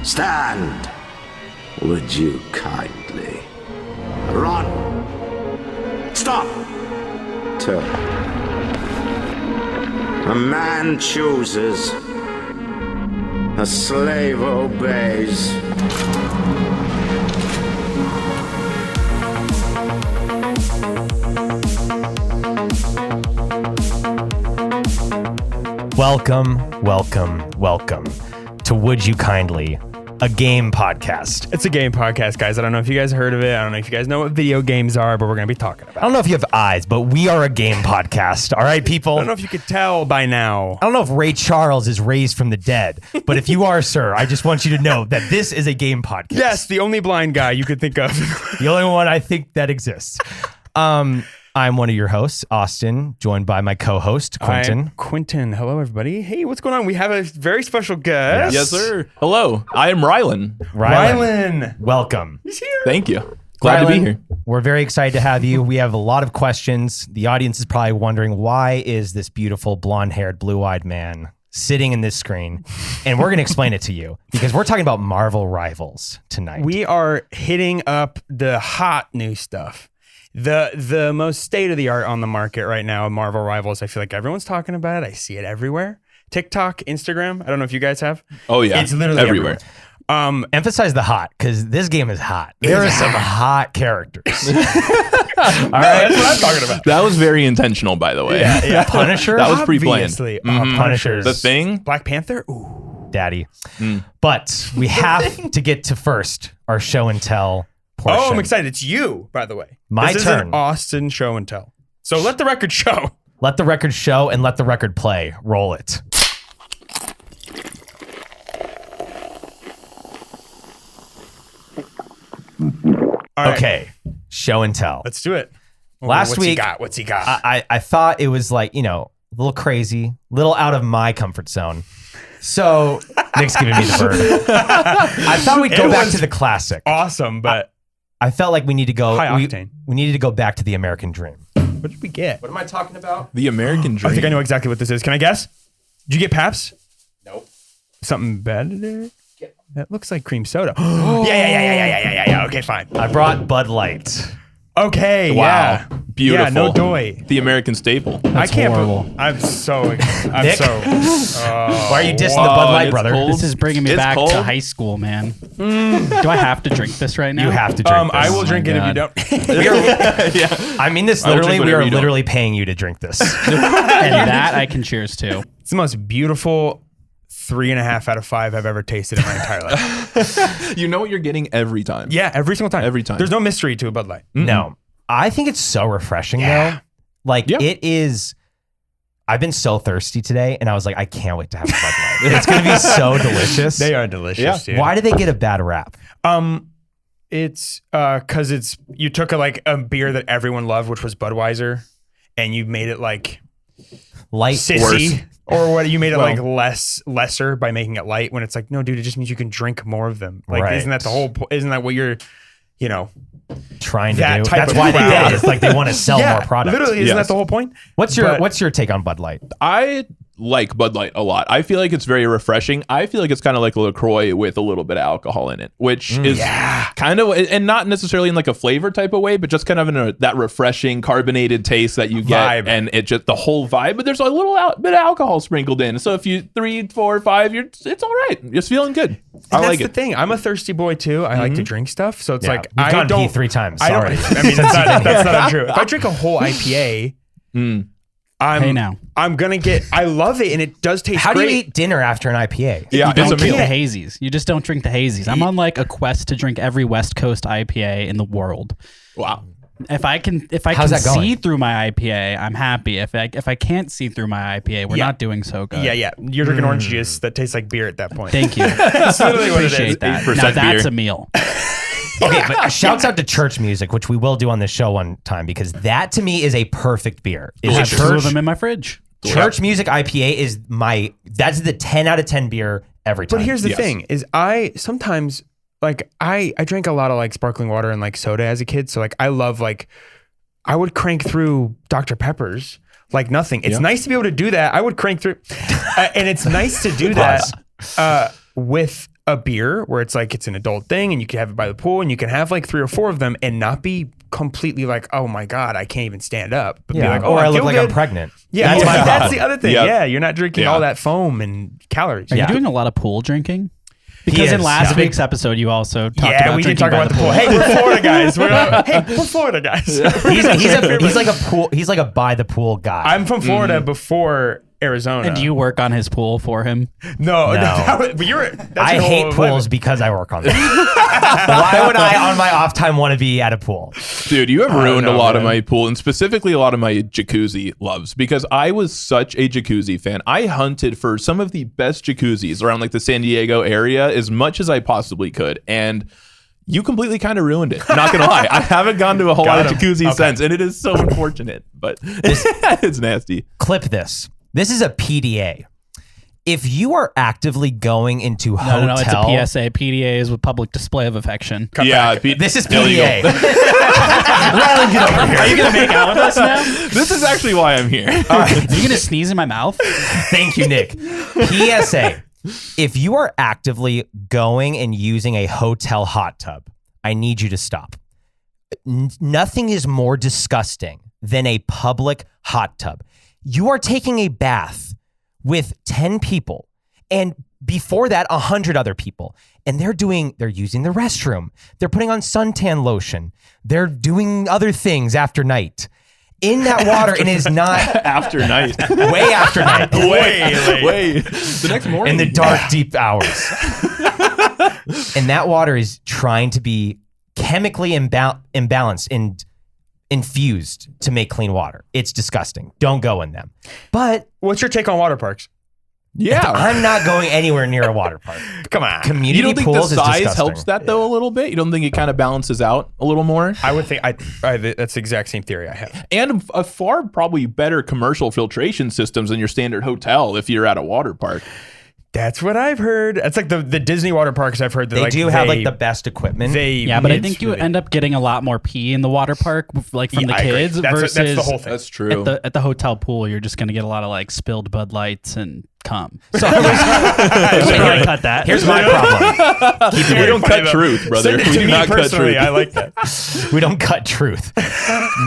Stand, would you kindly? Run! Stop! Turn. A man chooses. A slave obeys. Welcome to Would You Kindly, a game podcast. It's a game podcast, guys. I don't know if you guys heard of it. I don't know if you guys know what video games are, but we're going to be talking about it. I don't know if you have eyes, but we are a game podcast. All right, people? I don't know if you could tell by now. I don't know if Ray Charles is raised from the dead, but if you are, sir, I just want you to know that this is a game podcast. Yes, the only blind guy you could think of. The only one I think that exists. I'm one of your hosts, Austin, joined by my co-host, Quentin. I'm Quentin. Hello, everybody. Hey, what's going on? We have a very special guest. Yes, sir. Hello. I am Rylan. Rylan. Welcome. He's here. Thank you. Glad to be here. We're very excited to have you. We have a lot of questions. The audience is probably wondering, why is this beautiful blonde-haired, blue-eyed man sitting in this screen? And we're going to explain it to you because we're talking about Marvel Rivals tonight. We are hitting up the hot new stuff. The most state-of-the-art on the market right now, Marvel Rivals. I feel like everyone's talking about it. I see it everywhere. TikTok, Instagram. I don't know if you guys have. Oh, yeah. It's literally everywhere. Emphasize the hot, because this game is hot. There are some hot characters. All right, that's what I'm talking about. That was very intentional, by the way. Yeah. Punisher? That was pre-planned. Obviously. Punishers. The Thing? Black Panther? Ooh. Daddy. But we have to get to first our show and tell portion. Oh, I'm excited. It's you, by the way. My this turn. Is an Austin show and tell. So let the record show. Let the record show and let the record play. Roll it. All right. Okay. Show and tell. Let's do it. Last week, What's he got? I thought it was like, a little crazy, a little out of my comfort zone. So Nick's giving me the bird. I thought we'd go back to the classic. Awesome, but I felt like we need to go. high octane. We needed to go back to the American Dream. What did we get? What am I talking about? The American Dream. I think I know exactly what this is. Can I guess? Did you get Paps? Nope. Something better? That looks like cream soda. Yeah. Okay, fine. I brought Bud Light. Okay, Wow. yeah. Beautiful. Yeah, no doy. The American staple. I can't. horrible. I'm so. Nick? Oh, Why are you dissing the Bud Light, it's brother? cold. This is bringing me It's back cold. to high school, man. Do I have to drink this right now? You have to drink this. I will drink it if you God. don't. Yeah. I mean this I will literally. drink We whatever are you don't. literally paying you to drink this. And that I can cheers to. It's the most beautiful 3.5 out of 5 I've ever tasted in my entire life. You know what you're getting every time. Yeah, every single time. Every time. There's no mystery to a Bud Light. No, I think it's so refreshing though. Like it is. I've been so thirsty today, and I was like, I can't wait to have a Bud Light. It's gonna be so delicious. They are delicious, dude. Why do they get a bad rap? It's because you took a beer that everyone loved, which was Budweiser, and you made it like Light. sissy, or what? You made it like lesser by making it light. When it's like, no, dude, it just means you can drink more of them. Like, Right. isn't that the whole? Isn't that what you're, Trying to that do. type That's of why they crowd? did it. It's like they want to sell more product. Literally, isn't Yes. that the whole point? What's your take on Bud Light? I like Bud Light a lot. I feel like it's very refreshing. I feel like it's kind of like a LaCroix with a little bit of alcohol in it, which is kind of, and not necessarily in like a flavor type of way, but just kind of in that refreshing carbonated taste that you get. Vibe. And it just the whole vibe, but there's a little bit of alcohol sprinkled in. So if you 3, 4, 5, it's all right. Just feeling good. I That's like the it. thing. I'm a thirsty boy too. I like to drink stuff, so it's like We've I gone don't pee 3 times. I don't. Sorry. I mean, that's not untrue. If I drink a whole IPA, Hey, now. I'm gonna get. I love it, and it does taste. How do great. you eat dinner after an IPA? Yeah, You don't it's a drink meal. the hazies. You just don't drink the hazies. I'm on like a quest to drink every West Coast IPA in the world. Wow. If I can How's that going? see through my IPA, I'm happy. If I can't see through my IPA, we're not doing so good. Yeah. You're drinking orange juice that tastes like beer at that point. Thank you. That's literally what it is. Appreciate that. 8% Now that's beer. a meal. Okay, but shouts out to church music, which we will do on this show one time, because that to me is a perfect beer. Is I a have 2 of church them in my fridge. Church music IPA is that's the 10 out of 10 beer every time. But here's the thing: is I sometimes like I drank a lot of like sparkling water and like soda as a kid, so like I love like I would crank through Dr. Peppers like nothing. It's nice to be able to do that. I would crank through, and it's nice to do that with a beer where it's like it's an adult thing and you can have it by the pool and you can have like 3 or 4 of them and not be completely like, oh my God, I can't even stand up. But be like, oh, or I I look feel like good. I'm pregnant. Yeah, that's the other thing. Yep. Yeah, you're not drinking all that foam and calories. Are you doing a lot of pool drinking? Because in last week's episode, you also talked about we did drinking talk by about the pool. Hey, we're Florida guys. We're Florida guys. He's like a pool. He's like a by the pool guy. I'm from Florida before Arizona. And do you work on his pool for him? No. But I hate pools because I work on them. Why would I, on my off time, want to be at a pool? Dude, you have ruined a lot of my pool and specifically a lot of my jacuzzi loves because I was such a jacuzzi fan. I hunted for some of the best jacuzzis around like the San Diego area as much as I possibly could. And you completely kind of ruined it. Not gonna lie. I haven't gone to a whole lot of jacuzzis since, and it is so unfortunate, but it's nasty. Clip this. This is a PDA. If you are actively going into hotel, No, it's a PSA. PDA is with public display of affection. This is illegal. PDA. Rylan, get over here. Are you gonna make out with us now? This is actually why I'm here. Are you gonna sneeze in my mouth? Thank you, Nick. PSA. If you are actively going and using a hotel hot tub, I need you to stop. Nothing is more disgusting than a public hot tub. You are taking a bath with 10 people and before that 100 other people, and they're using the restroom. They're putting on suntan lotion. They're doing other things after night. In that water, and it is not After night. way after night. Way. The next morning. In the dark, deep hours. And that water is trying to be chemically imbalanced and infused to make clean water. It's disgusting. Don't go in them. But What's your take on water parks? Yeah. I'm not going anywhere near a water park. Come on. Community You don't think the pools is size disgusting. helps that though a little bit? You don't think it kind of balances out a little more? I would think that's the exact same theory I have. And a far probably better commercial filtration systems than your standard hotel if you're at a water park. That's what I've heard. It's like the Disney water parks I've heard that They do have like the best equipment. Yeah, but I think you end up getting a lot more pee in the water park, like from the I agree. kids, That's versus the whole thing. That's true. at the hotel pool. You're just gonna get a lot of like spilled Bud Lights and cum. So Cut that. here's my problem. We don't cut truth, brother. Send it We to do me not cut personally. truth. I like that. We don't cut truth.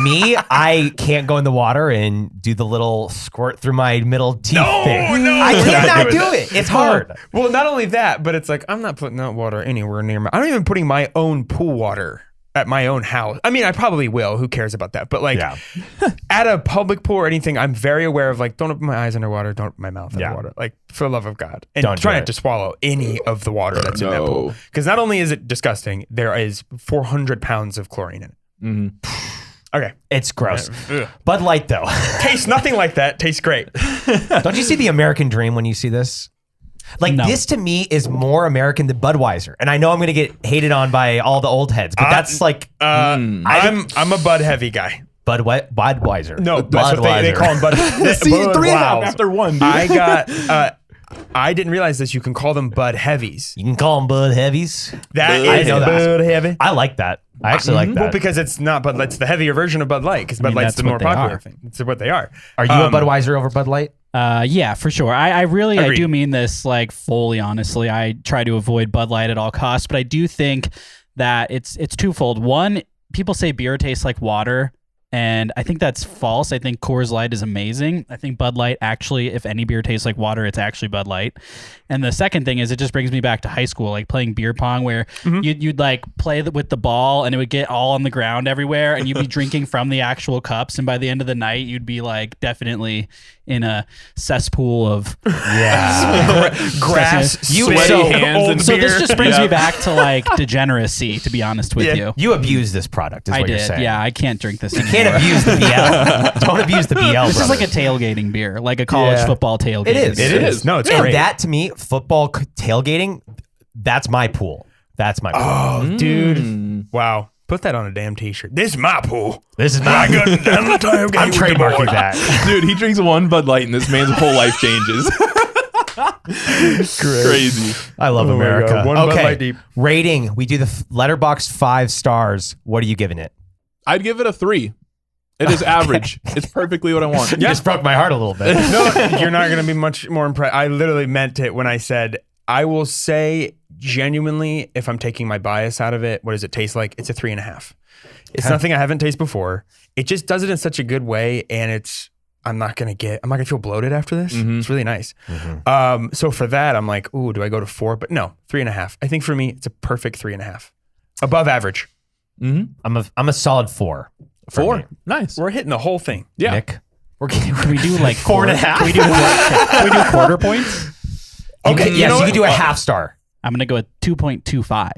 Me, I can't go in the water and do the little squirt through my middle teeth thing. No, I we're cannot not doing do it. It's hard. Well, not only that, but it's like I'm not putting that water anywhere near my. I'm not even putting my own pool water at my own house. I mean, I probably will. Who cares about that? But like at a public pool or anything, I'm very aware of like, don't open my eyes underwater, don't open my mouth underwater. Like, for the love of God. And Don't try do not it. to swallow any of the water that's in that pool. Because not only is it disgusting, there is 400 pounds of chlorine in it. Okay. It's gross. Bud Light, though. Tastes nothing like that. Tastes great. Don't you see the American dream when you see this? Like, No. this to me is more American than Budweiser. And I know I'm going to get hated on by all the old heads, but that's like I'm a Bud heavy guy. Budweiser. No, that's what they call him Bud. See, three of them after one, dude. I didn't realize this. You can call them Bud Heavies. You can call them Bud Heavies. That Bud is Heavy. Bud Heavy. I like that. I actually like that. Well, because it's not Bud Light. It's the heavier version of Bud Light because Bud Light's that's the more what they popular are. thing. It's what they are. Are you a Budweiser over Bud Light? Yeah, for sure. I really Agreed. do mean this like fully honestly. I try to avoid Bud Light at all costs, but I do think that it's twofold. One, people say beer tastes like water, and I think that's false. I think Coors Light is amazing. I think Bud Light actually, if any beer tastes like water, it's actually Bud Light. And the second thing is it just brings me back to high school, like playing beer pong where you'd like play with the ball and it would get all on the ground everywhere and you'd be drinking from the actual cups. And by the end of the night, you'd be like definitely in a cesspool of Grass, sweaty hands and so beer. this just brings Yeah. me back to like degeneracy, to be honest with you. You abuse this product, is I what you're did. saying. Yeah, I can't drink this anymore. Can't abuse the BL. Don't abuse the BL. This is like a brothers. tailgating beer, like a college Yeah. football tailgate. It is. It is. No, it's and great. that to me, football tailgating, that's my pool. That's my pool. Oh, dude. Wow. Put that on a damn t-shirt. This is my pool. This is my I'm I'm trademarking that. Dude, he drinks one Bud Light and this man's whole life changes. Crazy. I love Oh my America. God. One Bud Okay, Light deep. rating. We do the letterbox 5 stars. What are you giving it? I'd give it a 3. It is average. It's perfectly what I want. You just broke my heart a little bit. No, you're not going to be much more impressed. I literally meant it when I said I will say genuinely, if I'm taking my bias out of it, what does it taste like? It's a 3.5. It's nothing I haven't tasted before. It just does it in such a good way, and I'm not gonna feel bloated after this. It's really nice. So for that, I'm like, ooh, do I go to 4? But no, 3.5. I think for me, it's a perfect 3.5, above average. I'm a solid 4. 4. Nice. We're hitting the whole thing. Yeah. Nick, Can we do like 4.5? Can we do quarter points? Okay, yes, you can do a half star. I'm gonna go with 2.25.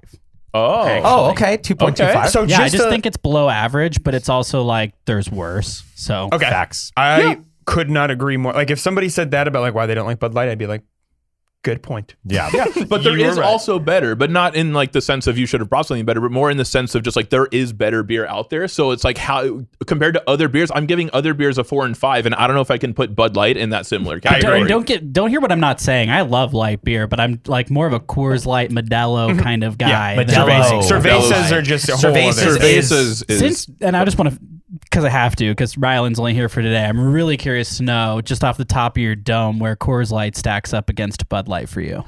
Oh, okay, 2.25. Okay. So Yeah, I just think it's below average, but it's also like there's worse. So okay. Facts. I could not agree more. Like if somebody said that about like why they don't like Bud Light, I'd be like, good point. Yeah. But there You were is right. also better, but not in like the sense of you should have brought something better, but more in the sense of just like there is better beer out there. So it's like how compared to other beers, I'm giving other beers a 4 and 5, and I don't know if I can put Bud Light in that similar category. Don't hear what I'm not saying. I love light beer, but I'm like more of a Coors Light Modelo kind of guy. Yeah, than- Modelo. Cervezas are just a whole other. Cervezas Cervezas is And I just want to, because I have to, because Ryland's only here for today. I'm really curious to know, just off the top of your dome, where Coors Light stacks up against Bud Light for you.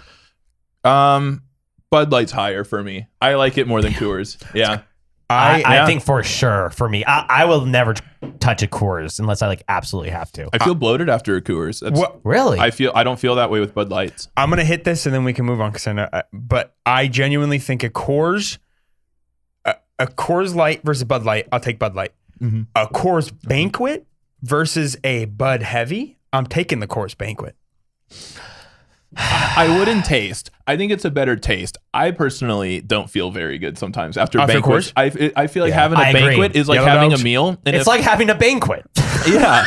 Bud Light's higher for me. I like it more than Coors. Yeah. I think for sure for me, I will never touch a Coors unless I like absolutely have to. I feel bloated after a Coors. That's, What? Really? I don't feel that way with Bud Lights. I'm gonna hit this and then we can move on because I know. But I genuinely think a Coors Light versus Bud Light. I'll take Bud Light. A Coors Banquet versus a Bud Heavy. I'm taking the Coors Banquet. I wouldn't taste. I think it's a better taste. I personally don't feel very good sometimes after banquets. Coors? I feel like Yeah, having a I agree. banquet is like Yellow having Dogs? a meal. And It's like having a banquet. yeah.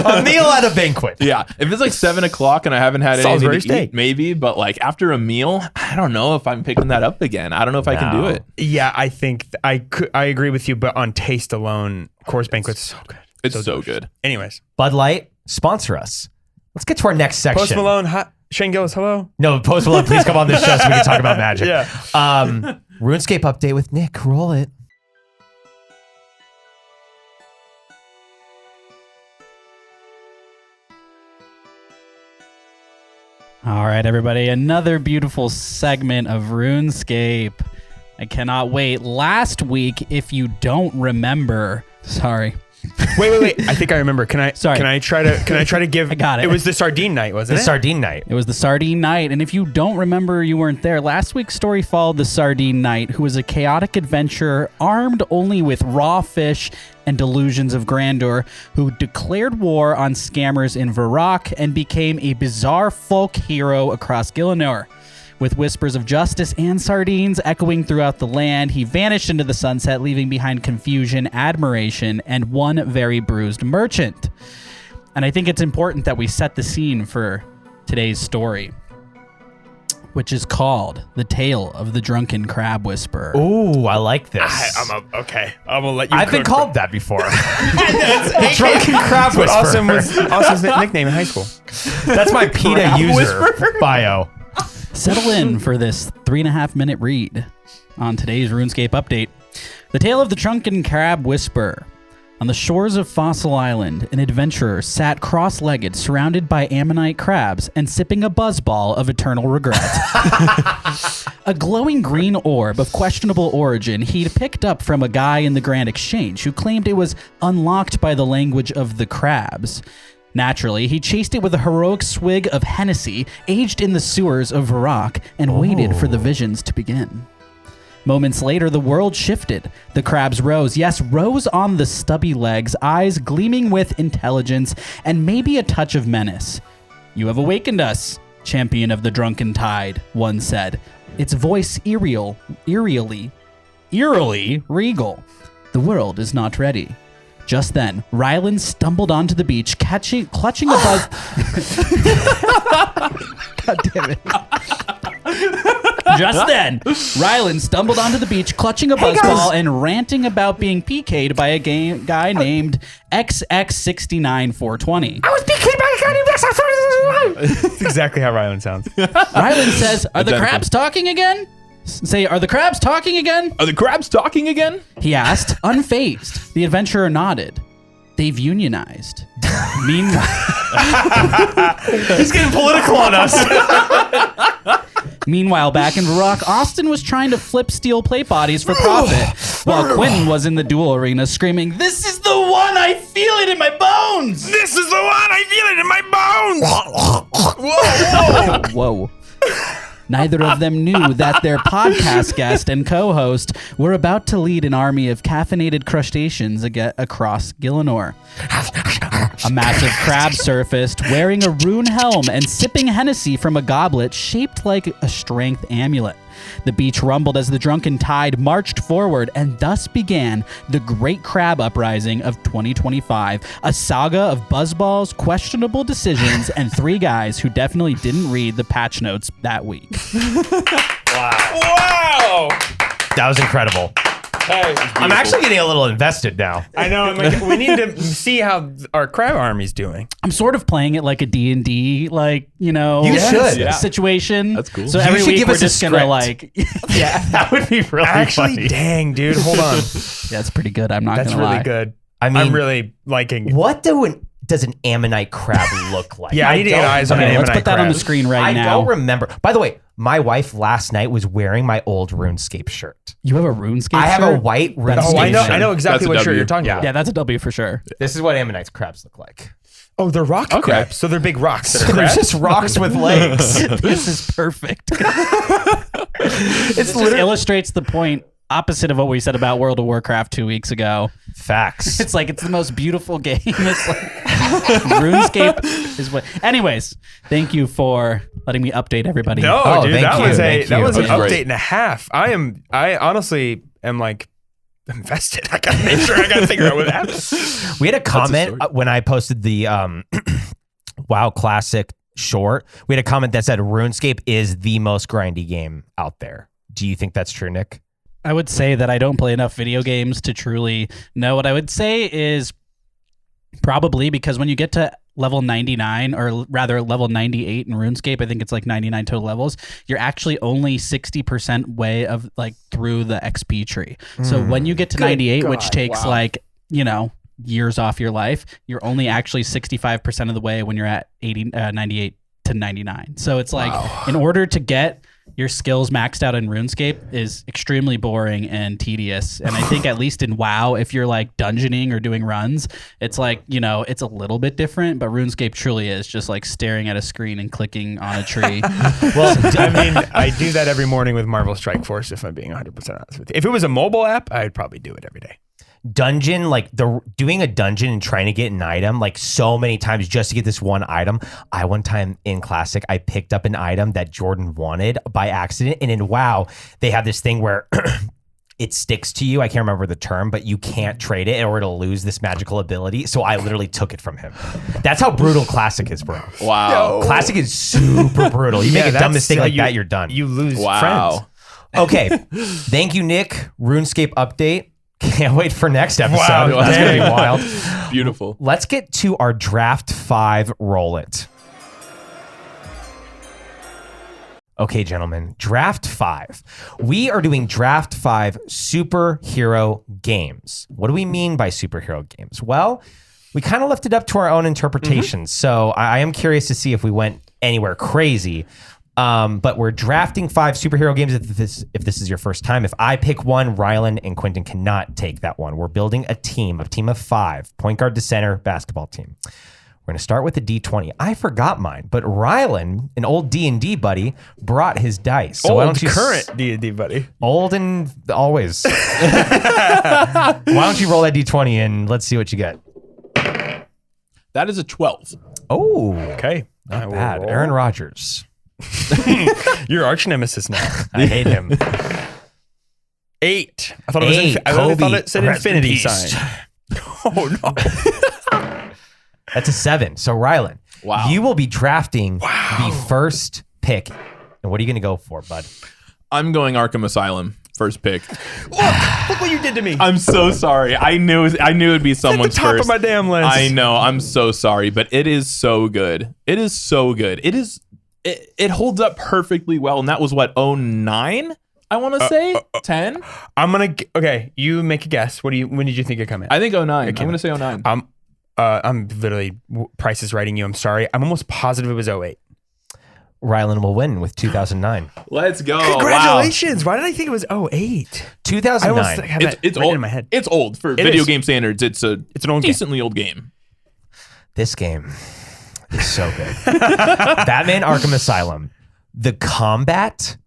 A meal at a banquet. Yeah, if it's like 7:00 and I haven't had Salisbury anything to steak. eat, maybe. But like after a meal, I don't know if I'm picking that up again. I don't know if I can do No. it. Yeah, I think I agree with you, but on taste alone, Coors Banquet's so good. It's so good. Anyways, Bud Light, sponsor us. Let's get to our next section. Post Malone, Shane Gillis, hello. No, Post Malone, please come on this show so we can talk about Magic. Yeah. RuneScape update with Nick. Roll it. All right, everybody. Another beautiful segment of RuneScape. I cannot wait. Last week, if you don't remember, sorry. Wait. I think I remember. Can I try to give I got it. It was the sardine night, wasn't The it? Sardine Night. It was the Sardine Knight, and if you don't remember, you weren't there. Last week's story followed the Sardine Knight, who was a chaotic adventurer armed only with raw fish and delusions of grandeur, who declared war on scammers in Varrock and became a bizarre folk hero across Gielinor. With whispers of justice and sardines echoing throughout the land, he vanished into the sunset, leaving behind confusion, admiration, and one very bruised merchant. And I think it's important that we set the scene for today's story, which is called The Tale of the Drunken Crab Whisperer. Ooh, I like this. Okay. I'm gonna let you. I've been cook, called that before. The Drunken Crab but Whisperer. Austin's nickname in high school. That's my PETA user bio. Settle in for this 3.5-minute read on today's RuneScape update. The Tale of the Drunken Crab Whisperer. On the shores of Fossil Island, an adventurer sat cross-legged, surrounded by ammonite crabs, and sipping a buzzball of eternal regret. A glowing green orb of questionable origin he'd picked up from a guy in the Grand Exchange who claimed it was unlocked by the language of the crabs. Naturally, he chased it with a heroic swig of Hennessy, aged in the sewers of Varrock, and waited for the visions to begin. Moments later, the world shifted. The crabs rose. Yes, rose on the stubby legs, eyes gleaming with intelligence, and maybe a touch of menace. "You have awakened us, champion of the drunken tide," one said, its voice eerily regal. "The world is not ready." Just then, Ryland stumbled onto the beach, clutching a buzz. God damn it. Just then, Ryland stumbled onto the beach, clutching a buzzball and ranting about being PK'd by a guy named XX69420. I was PK'd by a guy named XX69420. That's exactly how Ryland sounds. Ryland says, "Are the Identical. crabs talking again?" Say, "Are the crabs talking again?" Are the crabs talking again? He asked, unfazed. The adventurer nodded. "They've unionized." Meanwhile, He's getting political on us. Meanwhile, back in Varrock, Austin was trying to flip steel plate bodies for profit, while Quentin was in the duel arena screaming, "This is the one! I feel it in my bones!" This is the one. I feel it in my bones. Whoa. Neither of them knew that their podcast guest and co-host were about to lead an army of caffeinated crustaceans across Gielinor. A massive crab surfaced, wearing a rune helm and sipping Hennessy from a goblet shaped like a strength amulet. The beach rumbled as the drunken tide marched forward, and thus began the Great Crab Uprising of 2025, a saga of buzzballs, questionable decisions, and 3 guys who definitely didn't read the patch notes that week. Wow. That was incredible. I'm actually getting a little invested now. I know. I'm like, we need to see how our crab army's doing. I'm sort of playing it like a D&D, like, you know, You should. Yeah. situation. That's cool. So You every should week give we're us a just gonna script. like, Yeah, that would be really Actually, funny. dang, dude, hold on. yeah, it's pretty good. I'm not That's gonna really lie. good. I mean, I'm really liking it. what does an ammonite crab look like? Yeah, I need to get don't- eyes on Okay, an let's ammonite put that on the crab. screen right I now. don't remember. By the way, my wife last night was wearing my old RuneScape shirt. You have a RuneScape I have a shirt? white That's RuneScape Oh, I know. shirt. I know exactly That's a what shirt W. you're talking about. Yeah, that's a W for sure. This is what ammonite crabs look like. Oh, they're rock Okay. crabs. So they're big rocks. That are They're crabs? just rocks with legs. This is perfect. It's This literally illustrates the point opposite of what we said about World of Warcraft 2 weeks ago. facts. It's like it's the most beautiful game. It's like RuneScape is what. Anyways, thank you for letting me update everybody. No, Oh, dude, thank that you, was thank that you. was an That was update great. and a half. I honestly am like invested. I gotta make sure. I gotta figure out what happened. We had a comment story. when I posted the WoW Classic short. We had a comment that said RuneScape is the most grindy game out there. Do you think that's true, Nick? I would say that I don't play enough video games to truly know. What I would say is probably because when you get to level 99, or rather level 98 in RuneScape, I think it's like 99 total levels, you're actually only 60% way of like through the XP tree. So when you get to 98, which God, takes wow. like, you know, years off your life, you're only actually 65% of the way when you're at 98 to 99. So it's like in order to get your skills maxed out in RuneScape is extremely boring and tedious. And I think at least in WoW, if you're like dungeoning or doing runs, it's like, you know, it's a little bit different, but RuneScape truly is just like staring at a screen and clicking on a tree. Well, I mean, I do that every morning with Marvel Strike Force, if I'm being 100% honest with you. If it was a mobile app, I'd probably do it every day. Dungeon, like doing a dungeon and trying to get an item like so many times just to get this one item. One time in Classic, I picked up an item that Jordan wanted by accident. And in WoW, they have this thing where it sticks to you. I can't remember the term, but you can't trade it or it'll lose this magical ability. So I literally took it from him. That's how brutal Classic is, bro. Wow. Classic is super brutal. You make a dumb that's mistake how like that, you're done. You lose Wow. friends. Okay. Thank you, Nick. RuneScape update. Can't wait for next episode. Wow, That's going to be dang. wild. Beautiful. Let's get to our draft 5 roll it. Okay, gentlemen, draft 5. We are doing draft 5 superhero games. What do we mean by superhero games? Well, we kind of left it up to our own interpretations. So I am curious to see if we went anywhere crazy. But we're drafting 5 superhero games if this is your first time. If I pick one, Rylan and Quentin cannot take that one. We're building a team of 5, point guard to center, basketball team. We're going to start with the D20. I forgot mine, but Rylan, an old D&D buddy, brought his dice. So why don't you current D&D buddy. old and always. Why don't you roll that D20 and let's see what you get. That is a 12. Oh, Okay. not bad. Aaron Rodgers. Your arch nemesis now. I hate him. 8. I thought it was. 8, I thought Kobe, it said rest in infinity peace. sign. Oh no. That's a 7. So Rylan, Wow. you will be drafting the first pick. And what are you going to go for, bud? I'm going Arkham Asylum. First pick. Look what you did to me. I'm so sorry. I knew it'd be someone's top first. of my damn list. I know. I'm so sorry, but it is so good. It is so good. It holds up perfectly well, and that was what 09. I want to say 10. I'm gonna. Okay, you make a guess. When did you think it come in? I think 09. I'm going to say 09. I'm literally Price is writing you. I'm sorry. I'm almost positive it was 08. Rylan will win with 2009. Let's go. Congratulations. Why did I think it was 08? 2009. I almost had that It's written old in my head. It's old for It video is. game standards. It's an old game. decently old game. This game is so good. Batman Arkham Asylum. The combat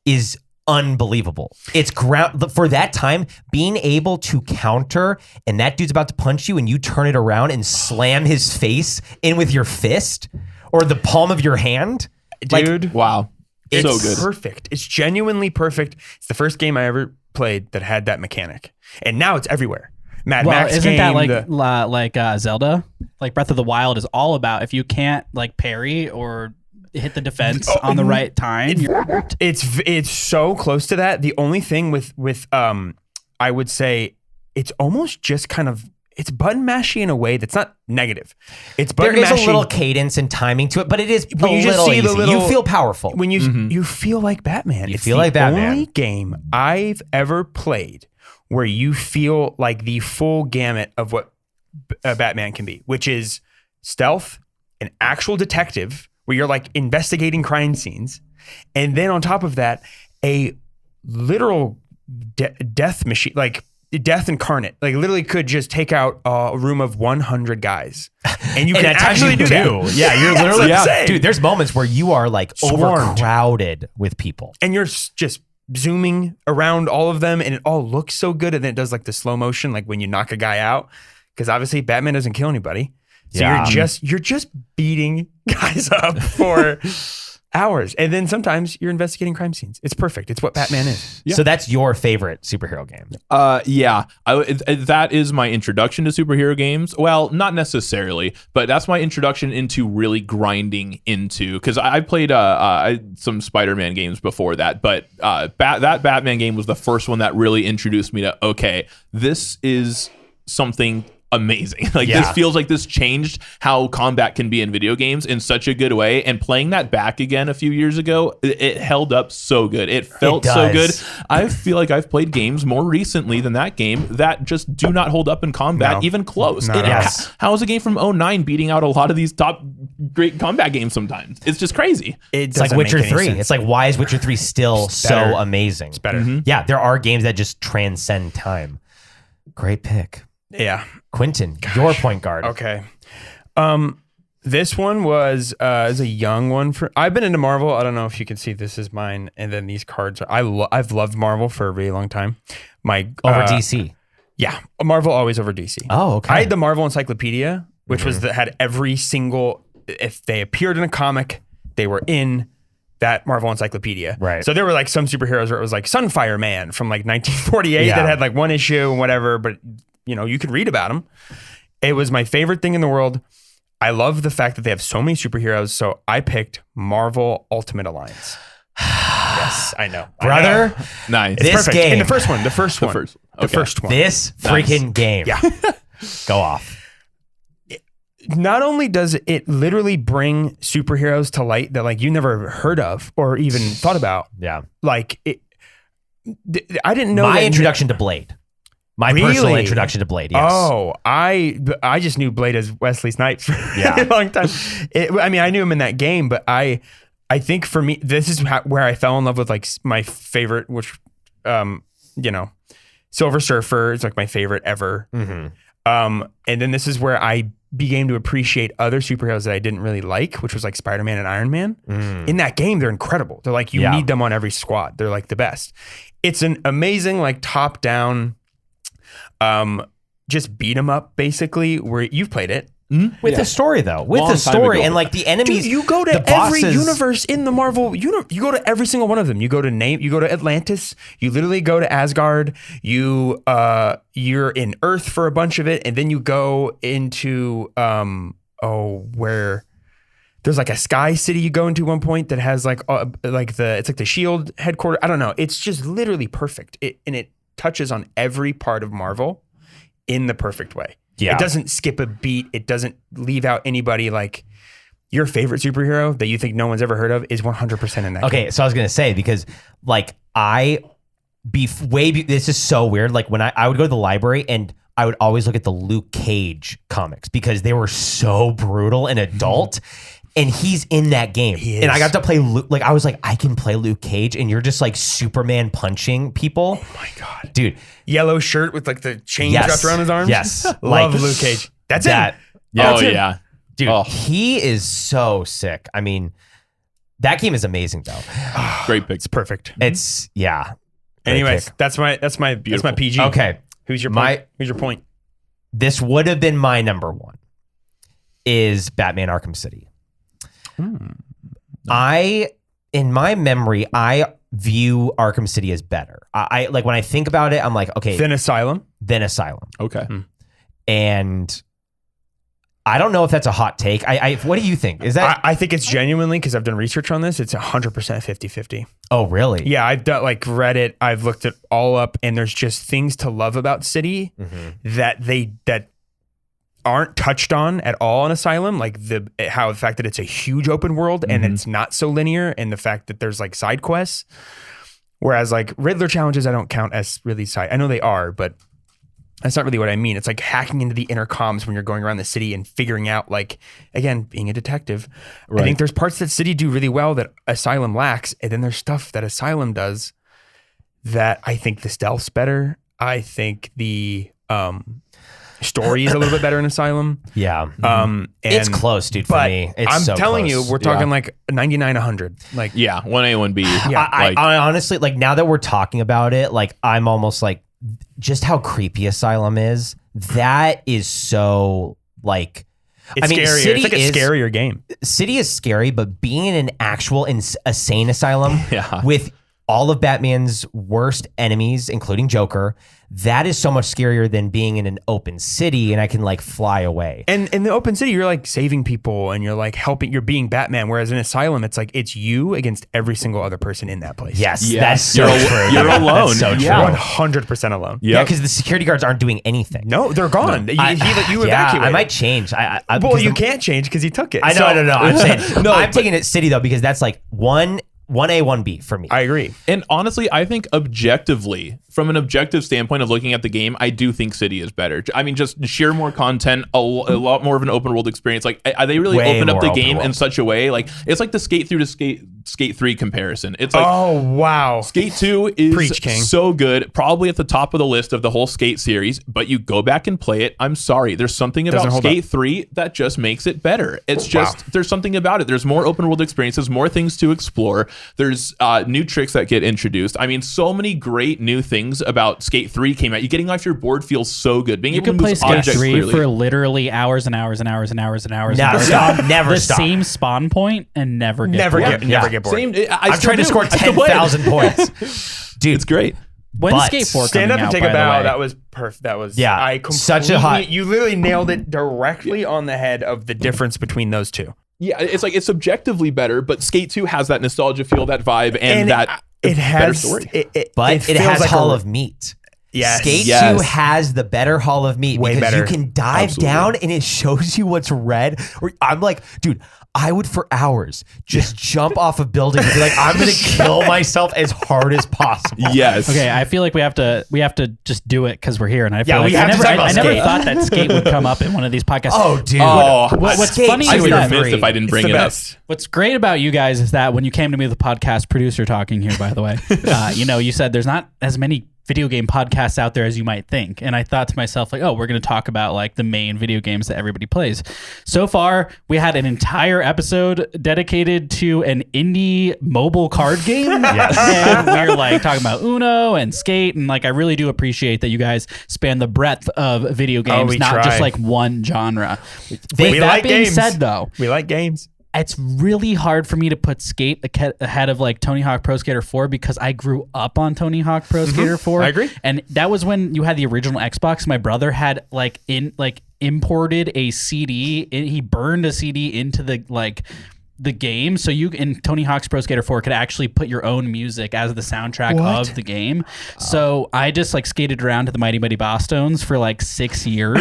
is unbelievable. It's ground for that time, being able to counter and that dude's about to punch you and you turn it around and slam his face in with your fist or the palm of your hand. Dude, Wow. it's So good. perfect. It's genuinely perfect. It's the first game I ever played that had that mechanic. And now it's everywhere. Mad Well, Max isn't that game, like Zelda? Like Breath of the Wild is all about if you can't like parry or hit the defense on the right time. it's so close to that. The only thing with I would say it's almost just kind of it's button mashy in a way that's not negative. It's There button is mashy a little cadence and timing to it, but it is when you just see the easy. little- You feel powerful. when you feel like Batman. You It's feel the like Batman. only game I've ever played where you feel like the full gamut of what Batman can be, which is stealth, an actual detective where you're like investigating crime scenes, and then on top of that, a literal death machine, like death incarnate, like literally could just take out a room of 100 guys, and you And can at times actually you do do. that. Yeah, you're That's literally insane. dude. There's moments where you are like Swarmed. overcrowded with people. And you're just zooming around all of them, and it all looks so good. And then it does like the slow motion, like when you knock a guy out, because obviously Batman doesn't kill anybody. So Yeah. you're just beating guys up for hours, and then sometimes you're investigating crime scenes. It's perfect. It's what Batman is. So that's your favorite superhero game. Yeah, that is my introduction to superhero games. Well, not necessarily, but that's my introduction into really grinding into, because I played some Spider-Man games before that, but that Batman game was the first one that really introduced me to, okay, this is something amazing. Like Yeah. this feels like this changed how combat can be in video games in such a good way. And playing that back again a few years ago, it held up so good. It felt so good. does. I feel like I've played games more recently than that game that just do not hold up in combat No. even close. No, And no. Yes. how is a game from 2009 beating out a lot of these top great combat games sometimes? It's just crazy. It It's like doesn't make Witcher any 3. sense. It's like, why is Witcher 3 still It's so better. amazing? It's better. Yeah, there are games that just transcend time. Great pick. Yeah. Quentin, your point guard. Okay. This one was is a young one for. I've been into Marvel. I don't know if you can see. This is mine, and then these cards. I've loved Marvel for a really long time. My Over DC. Yeah, Marvel always over DC. Oh, okay. I had the Marvel Encyclopedia, which was that had every single. If they appeared in a comic, they were in that Marvel Encyclopedia. Right. So there were like some superheroes where it was like Sunfire Man from like 1948 Yeah. that had like one issue and whatever, but you know you could read about them. It was my favorite thing in the world. I love the fact that they have so many superheroes, so I picked Marvel Ultimate Alliance. Yes, I know. Brother, Nice. This Perfect. game. And the first one. The first one. this freaking game. Yeah. Go off. Not only does it literally bring superheroes to light that like you never heard of or even thought about, Yeah. like it. I didn't know My that- introduction to Blade. My personal Really? introduction to Blade. Yes. Oh, I just knew Blade as Wesley Snipes for Yeah. a long time. I mean, I knew him in that game, but I think for me, this is where I fell in love with like my favorite, which, Silver Surfer is like my favorite ever. Mhm. And then this is where I began to appreciate other superheroes that I didn't really like, which was like Spider-Man and Iron Man. In that game, they're incredible. They're like, you Yeah. need them on every squad. They're like the best. It's an amazing, like top down, just beat 'em up basically, where you've played it. With the story though, with Long the time story ago. and like the enemies. Dude, you go to the every bosses- universe in the Marvel universe. You go to every single one of them. You go to Atlantis. You literally go to Asgard. You're in Earth for a bunch of it, and then you go into where there's like a sky city you go into one point that has it's like the Shield headquarters. I don't know. It's just literally perfect. And it touches on every part of Marvel in the perfect way. Yeah. It doesn't skip a beat. It doesn't leave out anybody. Like your favorite superhero that you think no one's ever heard of is 100% in that game. Okay, so I was gonna say because like this is so weird. Like when I would go to the library and I would always look at the Luke Cage comics because they were so brutal and adult. And he's in that game. He And I is. got to play Luke. Like, I was like, I can play Luke Cage, and you're just like Superman punching people. Oh my God. Dude. Yellow shirt with like the chain Yes. wrapped around his arms. Yes. Love Like, Luke Cage. That's that. it. Oh That's it. yeah. Dude, Oh. he is so sick. I mean, that game is amazing, though. Great pick. It's perfect. It's, yeah. Great Anyways, pick. that's my Beautiful. PG. Okay. Who's your My- point? Who's your point? This would have been my number one, is Batman Arkham City. In my memory, I view Arkham City as better. I like when I think about it, I'm like, okay, Then Asylum. then Asylum. Okay. And I don't know if that's a hot take. What do you think? Is that, I think it's genuinely, because I've done research on this, it's 100% 50-50. oh, really? Yeah, I've done like read it. I've looked it all up, and there's just things to love about City that aren't touched on at all in Asylum, like the fact that it's a huge open world and it's not so linear, and the fact that there's like side quests. Whereas like Riddler challenges, I don't count as really side. I know they are, but that's not really what I mean. It's like hacking into the intercoms when you're going around the city and figuring out, like, again, being a detective. I think there's parts that City do really well that Asylum lacks, and then there's stuff that Asylum does that I think the stealth's better. I think the story is a little bit better in Asylum. Yeah. And, It's close, dude, for but me. It's I'm so telling close. you, we're talking like 99, 100. Like, Yeah. 1A, 1B. Yeah. I honestly, like, now that we're talking about it, like, I'm almost like, just how creepy Asylum is. That is so, like, it's scarier. City It's like a scarier game. City is scary, but being in an actual insane asylum Yeah. with all of Batman's worst enemies, including Joker, that is so much scarier than being in an open city and I can like fly away. And in the open city, you're like saving people and you're like helping, you're being Batman. Whereas in Asylum, it's like, it's you against every single other person in that place. Yes, Yes. that's so You're- true. you're alone. That's so true. Yeah. 100% alone. Yeah, because the security guards aren't doing anything. No, they're gone. You Yeah, evacuated. I might change. Well, because you can't change because he took it. I know, So- no. I'm saying No, I'm but- taking it city though because that's like 1A, 1B for me. I agree. And honestly, I think objectively, from an objective standpoint of looking at the game, I do think City is better. I mean, just sheer more content, a lot more of an open world experience. Like, they really Way opened up more the open game in world. such a way. Like, it's like the Skate 3 to Skate 3 comparison. It's like, Oh, wow. Skate 2 is Preach, King. so good, probably at the top of the list of the whole Skate series, but you go back and play it, I'm sorry, there's something about Doesn't hold Skate up. 3 that just makes it better. It's just, there's something about it. There's more open world experiences, more things to explore. There's new tricks that get introduced. I mean, so many great new things about Skate 3 came out. You getting off your board feels so good. Being You able can to play move Skate objects 3 clearly. for literally hours and hours and hours and hours and hours. Never and hours. stop. Never the stop. same spawn point and never get bored. Never get bored. Same, I'm trying to score 10,000 points. Dude, It's great. When's But Skate 4 Stand up coming and out, take by a the bow. way? That was perfect. That was Yeah, I such a hot- You literally nailed it directly on the head of the difference between those two. Yeah, it's like it's objectively better, but Skate 2 has that nostalgia feel, that vibe, and that it better has story. but it feels has like Hall a- of Meat. Yes. Skate 2 Yes. has the better Hall of Meat Way because better. you can dive Absolutely. down and it shows you what's red. I'm like, dude, I would for hours just jump off a building and be like, I'm gonna kill myself as hard as possible. Yes. Okay, I feel like we have to just do it because we're here, and I feel Yeah, like we have to talk about I never Skate. thought that Skate would come up in one of these podcasts. Oh, dude. Oh, What's Skate funny I'd is be that remiss if I didn't bring It's it the up. best. what's great about you guys is that when you came to me with the podcast producer talking here, by the way, you said there's not as many video game podcasts out there as you might think. And I thought to myself, like, oh, we're going to talk about like the main video games that everybody plays. So far, we had an entire episode dedicated to an indie mobile card game. And we're like talking about Uno and Skate. And like, I really do appreciate that you guys span the breadth of video games, we not try. just like one genre. We With that like being games. said, though, We like games. it's really hard for me to put Skate ahead of like Tony Hawk Pro Skater 4 because I grew up on Tony Hawk Pro Skater 4. I agree. And that was when you had the original Xbox. My brother had imported a CD. He burned a CD into the game, so you in Tony Hawk's Pro Skater 4 could actually put your own music as the soundtrack of the game. So I just like skated around to the Mighty Mighty Bosstones for like 6 years.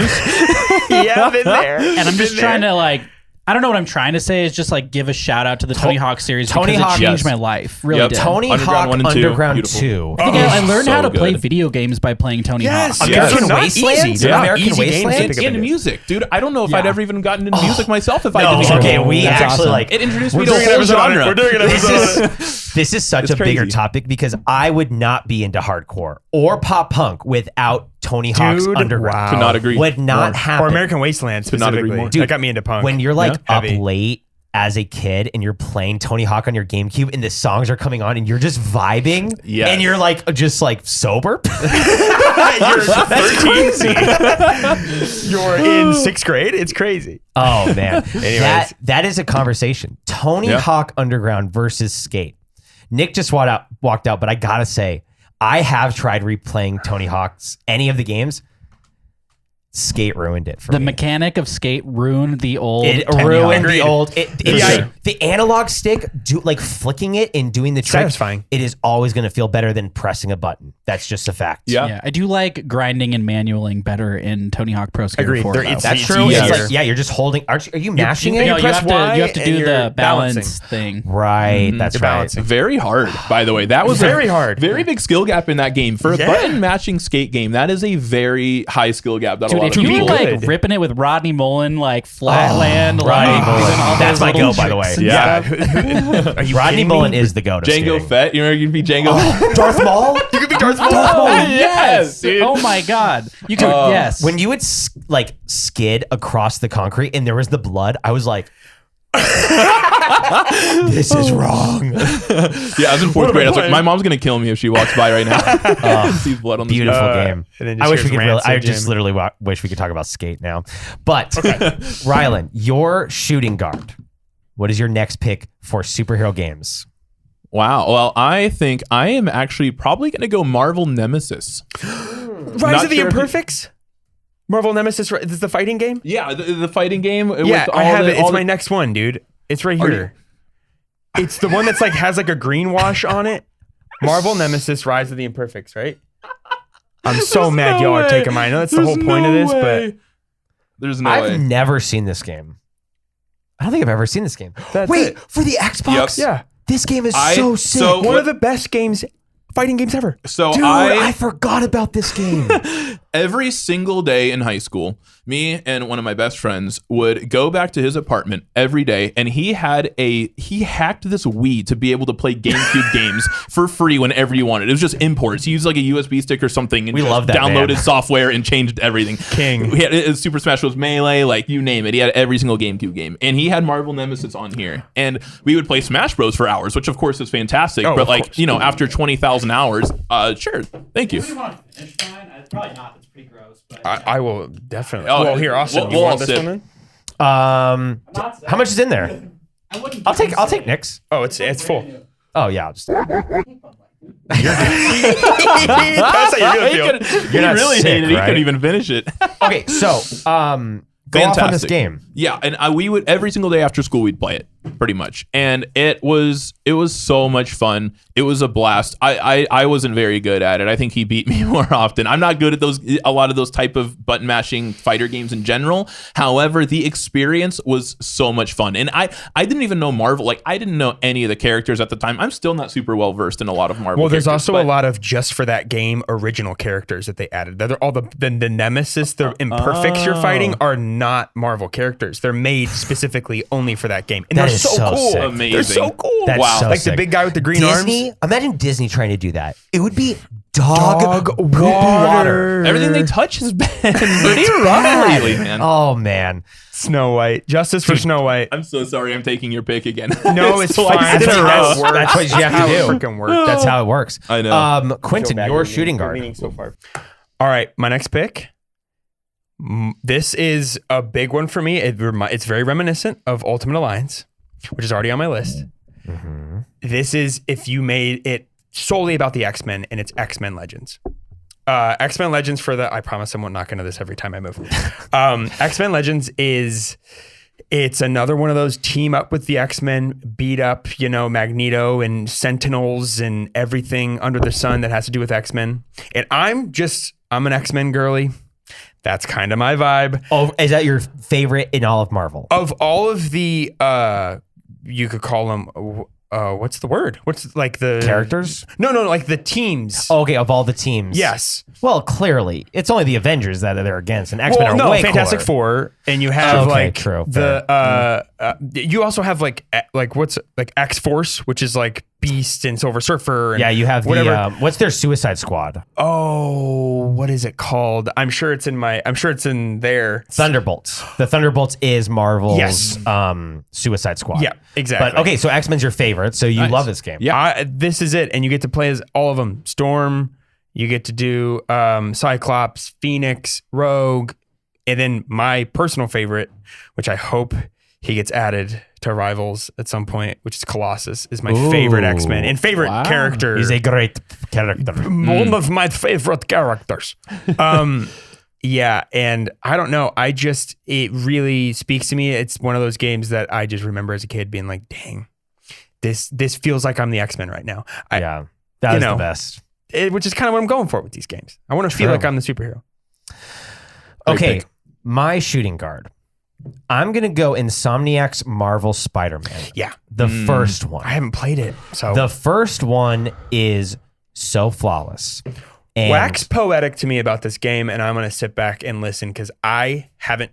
Yeah, I've been there. And I'm just trying to like I don't know what I'm trying to say. Is just like give a shout out to the Tony Hawk series Tony because Hawk, it changed yes. my life. Really Yep. did. Tony Underground Hawk 1 and 2, Underground beautiful. 2. I think I learned so how to play good. video games by playing Tony Yes, Hawk. yes. American Not Wasteland? easy. Yeah. Not American easy games to Wasteland? pick up And in. music, dude. I don't know if I'd Yeah. ever even gotten into music myself if I No, didn't. even okay, know. we That's actually awesome. like It introduced We're me to a doing an whole episode on it. genre. We're doing an episode on it. this is such a crazy. bigger topic because I would not be into hardcore or pop punk without Tony Hawk's Dude, Underground. wow. Could not agree. Would not more. happen. Or American Wasteland Could not agree specifically. more. Dude, That got me into punk. when you're like Yeah. up Heavy. late as a kid and you're playing Tony Hawk on your GameCube and the songs are coming on and you're just vibing Yes. and you're like just like sober. You're 13. You're in 6th grade. It's crazy. Oh man, Anyways. that is a conversation. Tony Yeah. Hawk Underground versus Skate. Nick just walked out, but I gotta say, I have tried replaying Tony Hawk's any of the games. Skate ruined it for The me. mechanic of Skate ruined the old. It Tony ruined Hawk. the old. Yeah. The analog stick, like flicking it and doing the trick. Satisfying. It is always going to feel better than pressing a button. That's just a fact. Yeah. Yeah, I do like grinding and manualing better in Tony Hawk Pro Skater Agreed. 4. There- though. it's- That's It's true. easier. It's like you're just holding. Are you mashing you it? No, you press have Y to do and the you're balance balancing. thing. Right. That's You're right. balancing. Very hard, by the way. That was Very a hard. very big skill gap in that game for a Yeah. button matching skate game. That is a very high skill gap that Dude, a lot if of you were people. like good. ripping it with Rodney Mullen, like Flatland, Rodney like Mullen. doing all That's those my little go, by the way. tricks and Yeah. stuff. Are you Rodney kidding Mullen me? is the goat of Django skating. Fett, you know you can be Django. Darth Maul. You could be Darth Maul. Yes, dude. Oh my God. You could, yes. When you would like skid across the concrete and there was the blood, I was like, "This is wrong." Yeah, I was in 4th grade. I was like, my mom's gonna kill me if she walks by right now. Sees blood on the Beautiful game. and then I just wish we hears could. Really, I Rancid, just Jim. literally wish we could talk about Skate now. But Rylan, your shooting guard. What is your next pick for superhero games? Wow. Well, I think I am actually probably gonna go Marvel Nemesis. Rise Not of the sure if you- Imperfects? Marvel Nemesis, this is the fighting game? Yeah, the fighting game. Yeah, I have it. It's all my next one, dude. It's right here. It's the one that's like has like a green wash on it. Marvel Nemesis, Rise of the Imperfects, right? I'm so mad y'all are taking mine. I know that's the whole point of this, but there's no I've way. never seen this game. I don't think I've ever seen this game. That's Wait, it. for the Xbox? Yeah. This game is I- so sick. so- One What- of the best fighting games ever. So Dude, I forgot about this game. every single day in high school, me and one of my best friends would go back to his apartment every day, and he hacked this Wii to be able to play GameCube games for free whenever you wanted. It was just imports. He used like a USB stick or something, and We just love that, downloaded man. software and changed everything. King. He had Super Smash Bros. Melee, like you name it. He had every single GameCube game, and he had Marvel Nemesis on here, and we would play Smash Bros for hours, which of course is fantastic. Oh, but of like course. you know, after 20,000 hours, sure, thank you. Probably not. That's pretty gross. But I will definitely. Oh, well, here, Austin, you we'll want all this sip. one then? How much is in there? I'll take Nick's. Oh, it's full. Oh yeah, I'll just. That's how you're He gonna feel. could- he You're not really sick, hated it. He right? couldn't even finish it. Okay, so go off on this Fantastic. game. Yeah, and we would every single day after school we'd play it pretty much, and it was so much fun. It was a blast. I wasn't very good at it. I think he beat me more often. I'm not good at a lot of those type of button mashing fighter games in general. However, the experience was so much fun, and I didn't even know Marvel. Like I didn't know any of the characters at the time. I'm still not super well versed in a lot of Marvel. Well, there's characters, also a but- lot of just for that game original characters that they added. They're all the Nemesis, the Imperfects you're fighting are not Marvel characters. They're made specifically only for that game, and That they're is so so cool. sick. Amazing. They're so cool. That's Wow. so Like sick. the big guy with the green Disney, arms. imagine Disney trying to do that. It would be dog poopy water. Everything they touch has been pretty rough lately, man. Oh man, Snow White. Justice for Snow White. I'm so sorry. I'm taking your pick again. No, it's Twice fine. in a row. That's what you have to How do. it freaking works. That's how it works. I know. Quentin, your shooting guard. Leaning so far. All right, my next pick. This is a big one for me. It's very reminiscent of Ultimate Alliance, which is already on my list. This is if you made it solely about the X-Men, and it's X-Men Legends. X-Men Legends I promise I'm not going to this every time I move. X-Men Legends it's another one of those team up with the X-Men, beat up, Magneto and Sentinels and everything under the sun that has to do with X-Men. And I'm an X-Men girly. That's kind of my vibe. Oh, is that your favorite in all of Marvel? Of all of the, you could call them, what's the word? What's like the Characters? No, like the teams. Okay, of all the teams. Yes. Well, clearly, it's only the Avengers that they're against, and X-Men are way Fantastic cooler. Four, and you have true, you also have like what's like X-Force, which is like Beast and Silver Surfer. And Yeah, you have whatever. the what's their Suicide Squad? Oh, what is it called? I'm sure it's in there. Thunderbolts. The Thunderbolts is Marvel's Yes. Suicide Squad. Yeah, exactly. But okay, so X-Men's your favorite, so you Nice. love this game. Yeah. This is it, and you get to play as all of them. Storm. You get to do Cyclops, Phoenix, Rogue, and then my personal favorite, which I hope he gets added to Rivals at some point, which is Colossus, is my favorite X-Men and favorite character. He's a great character. One of my favorite characters. Yeah, and I don't know. It really speaks to me. It's one of those games that I just remember as a kid being like, dang, this feels like I'm the X-Men right now. That was the best. Which is kind of what I'm going for with these games. I want to feel like I'm the superhero. Okay, pick. my shooting guard. I'm going to go Insomniac's Marvel Spider-Man. Yeah. The first one. I haven't played it. So The first one is so flawless. And wax poetic to me about this game, and I'm going to sit back and listen because I haven't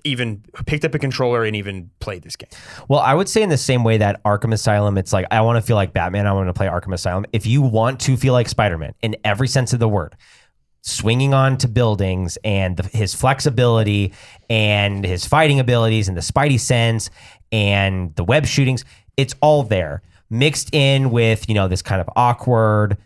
even picked up a controller and even played this game. Well, I would say in the same way that Arkham Asylum, it's like, I want to feel like Batman, I want to play Arkham Asylum. If you want to feel like Spider-Man in every sense of the word, swinging onto buildings and his flexibility and his fighting abilities and the Spidey sense and the web shootings, it's all there mixed in with, this kind of awkward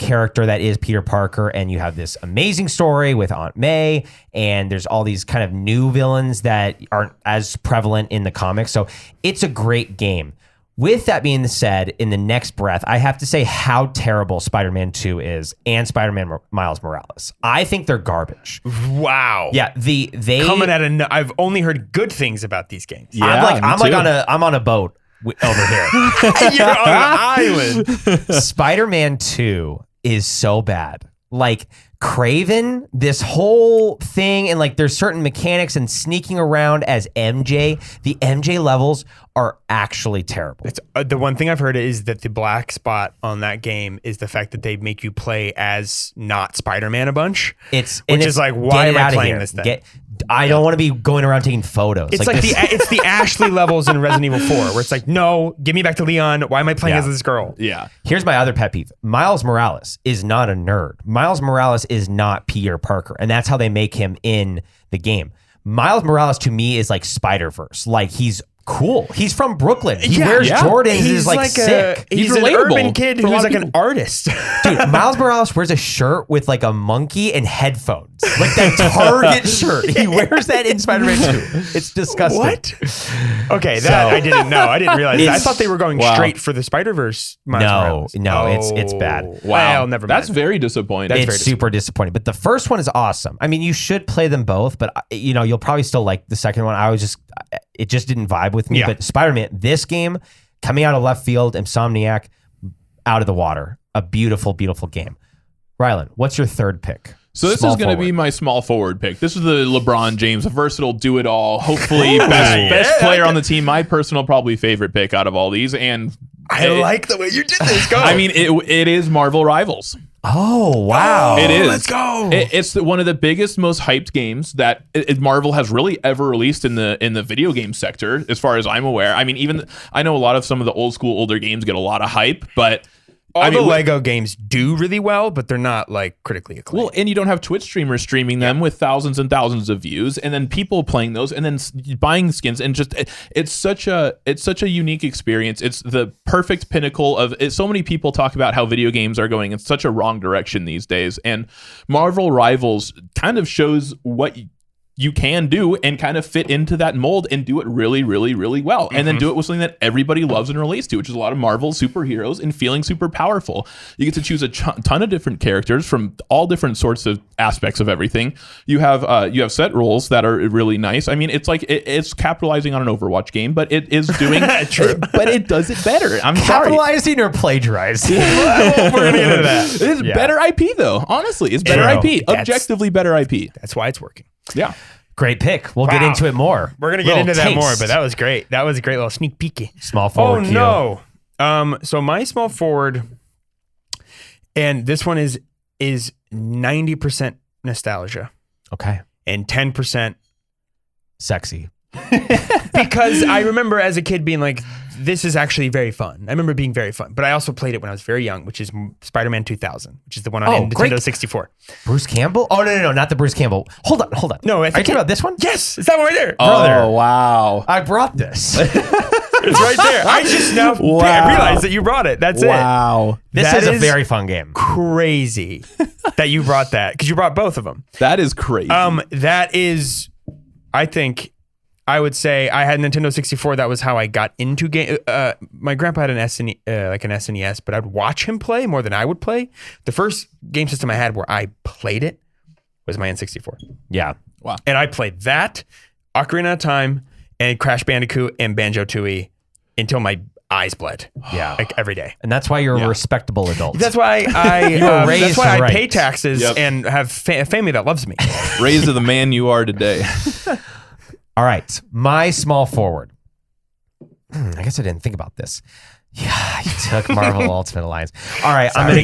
character that is Peter Parker, and you have this amazing story with Aunt May, and there's all these kind of new villains that aren't as prevalent in the comics. So it's a great game. With that being said, in the next breath, I have to say how terrible Spider-Man 2 is and Spider-Man Miles Morales. I think they're garbage. Wow. Yeah, they Coming at I've only heard good things about these games. Yeah, I'm on a boat over here. You're on an island. Spider-Man 2 is so bad. Like Craven, this whole thing, and like there's certain mechanics and sneaking around as MJ. The MJ levels are actually terrible. It's the one thing I've heard is that the black spot on that game is the fact that they make you play as not Spider-Man a bunch. It's like, why am I playing this then? I don't want to be going around taking photos. It's like it's the Ashley levels in Resident Evil 4 where it's like, no, give me back to Leon. Why am I playing as this girl? Yeah. Here's my other pet peeve. Miles Morales is not a nerd. Miles Morales is not Peter Parker. And that's how they make him in the game. Miles Morales to me is like Spider-Verse. Like he's cool. He's from Brooklyn. He wears Jordans and is like sick. He's an relatable urban kid for a who's lot like of an artist. Dude, Miles Morales wears a shirt with like a monkey and headphones. Like that Target shirt. He wears that in Spider-Man 2. It's disgusting. What? Okay, I didn't know. I didn't realize that. I thought they were going straight for the Spider-Verse. No, it's bad. Wow. Well, never mind. That's very disappointing. It's super disappointing. But the first one is awesome. I mean, you should play them both, but you'll probably still like the second one. It just didn't vibe with me. Yeah. But Spider-Man, this game, coming out of left field, Insomniac, out of the water. A beautiful, beautiful game. Rylan, what's your third pick? So this Small is going to forward. be my small forward pick. This is the LeBron James, a versatile do-it-all, hopefully best player on the team. My personal probably favorite pick out of all these. And I like the way you did this. Go. I mean, it is Marvel Rivals. Oh, wow. It is. Let's go. It's one of the biggest, most hyped games that Marvel has really ever released in the video game sector, as far as I'm aware. I mean, I know a lot of some of the old school, older games get a lot of hype, but the Lego games do really well, but they're not like critically acclaimed. Well, and you don't have Twitch streamers streaming them with thousands and thousands of views, and then people playing those, and then buying skins, and just it's such a unique experience. It's the perfect pinnacle of it. So many people talk about how video games are going in such a wrong direction these days, and Marvel Rivals kind of shows what you can do and kind of fit into that mold and do it really, really, really well. And then do it with something that everybody loves and relates to, which is a lot of Marvel superheroes and feeling super powerful. You get to choose a ton of different characters from all different sorts of aspects of everything. You have set roles that are really nice. I mean, it's like it's capitalizing on an Overwatch game, but it is doing but it does it better. I'm Capitalizing or plagiarizing? We're gonna get into that. It is better IP though. Honestly, it's better IP. Objectively better IP. That's why it's working. Yeah. Great pick. We'll get into it more. We're gonna get into that more, but that was great. That was a great little sneak peeky. Small forward. Oh no. So my small forward, and this one is 90% nostalgia Okay. and 10% Sexy. because I remember as a kid being like, this is actually very fun. I remember being very fun, but I also played it when I was very young, which is Spider-Man 2000, which is the one on Nintendo great. 64. Bruce Campbell? Oh, no, not the Bruce Campbell. Hold on. No, Are you talking about this one? Yes, it's that one right there. Oh, wow. I brought this. It's right there. I just now realized that you brought it. That's it. Wow. This That is a is very fun game. Crazy that you brought that because you brought both of them. That is crazy. That is, I think, I would say I had Nintendo 64. That was how I got into game. My grandpa had an like an SNES, but I'd watch him play more than I would play. The first game system I had where I played it was my N64. Yeah. Wow. And I played that, Ocarina of Time, and Crash Bandicoot and Banjo-Tooie until my eyes bled. Yeah. Like every day. And that's why you're a respectable adult. That's why I were raised that's why I right. pay taxes Yep. and have a family that loves me. Raised to the man you are today. All right. My small forward. I guess I didn't think about this. Yeah, you took Marvel Ultimate Alliance. All right, I'm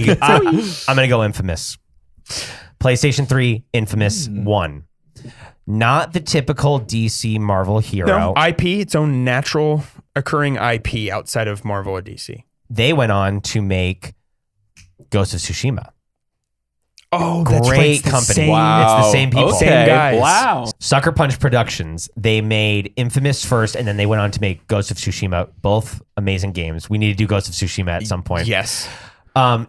gonna go Infamous. PlayStation 3, Infamous 1. Not the typical DC Marvel hero. No, IP, its own natural occurring IP outside of Marvel or DC. They went on to make Ghost of Tsushima. Oh, Great company. Wow. It's the same people. Okay. Same guys. Wow. Sucker Punch Productions. They made Infamous first, and then they went on to make Ghost of Tsushima. Both amazing games. We need to do Ghost of Tsushima at some point. Yes.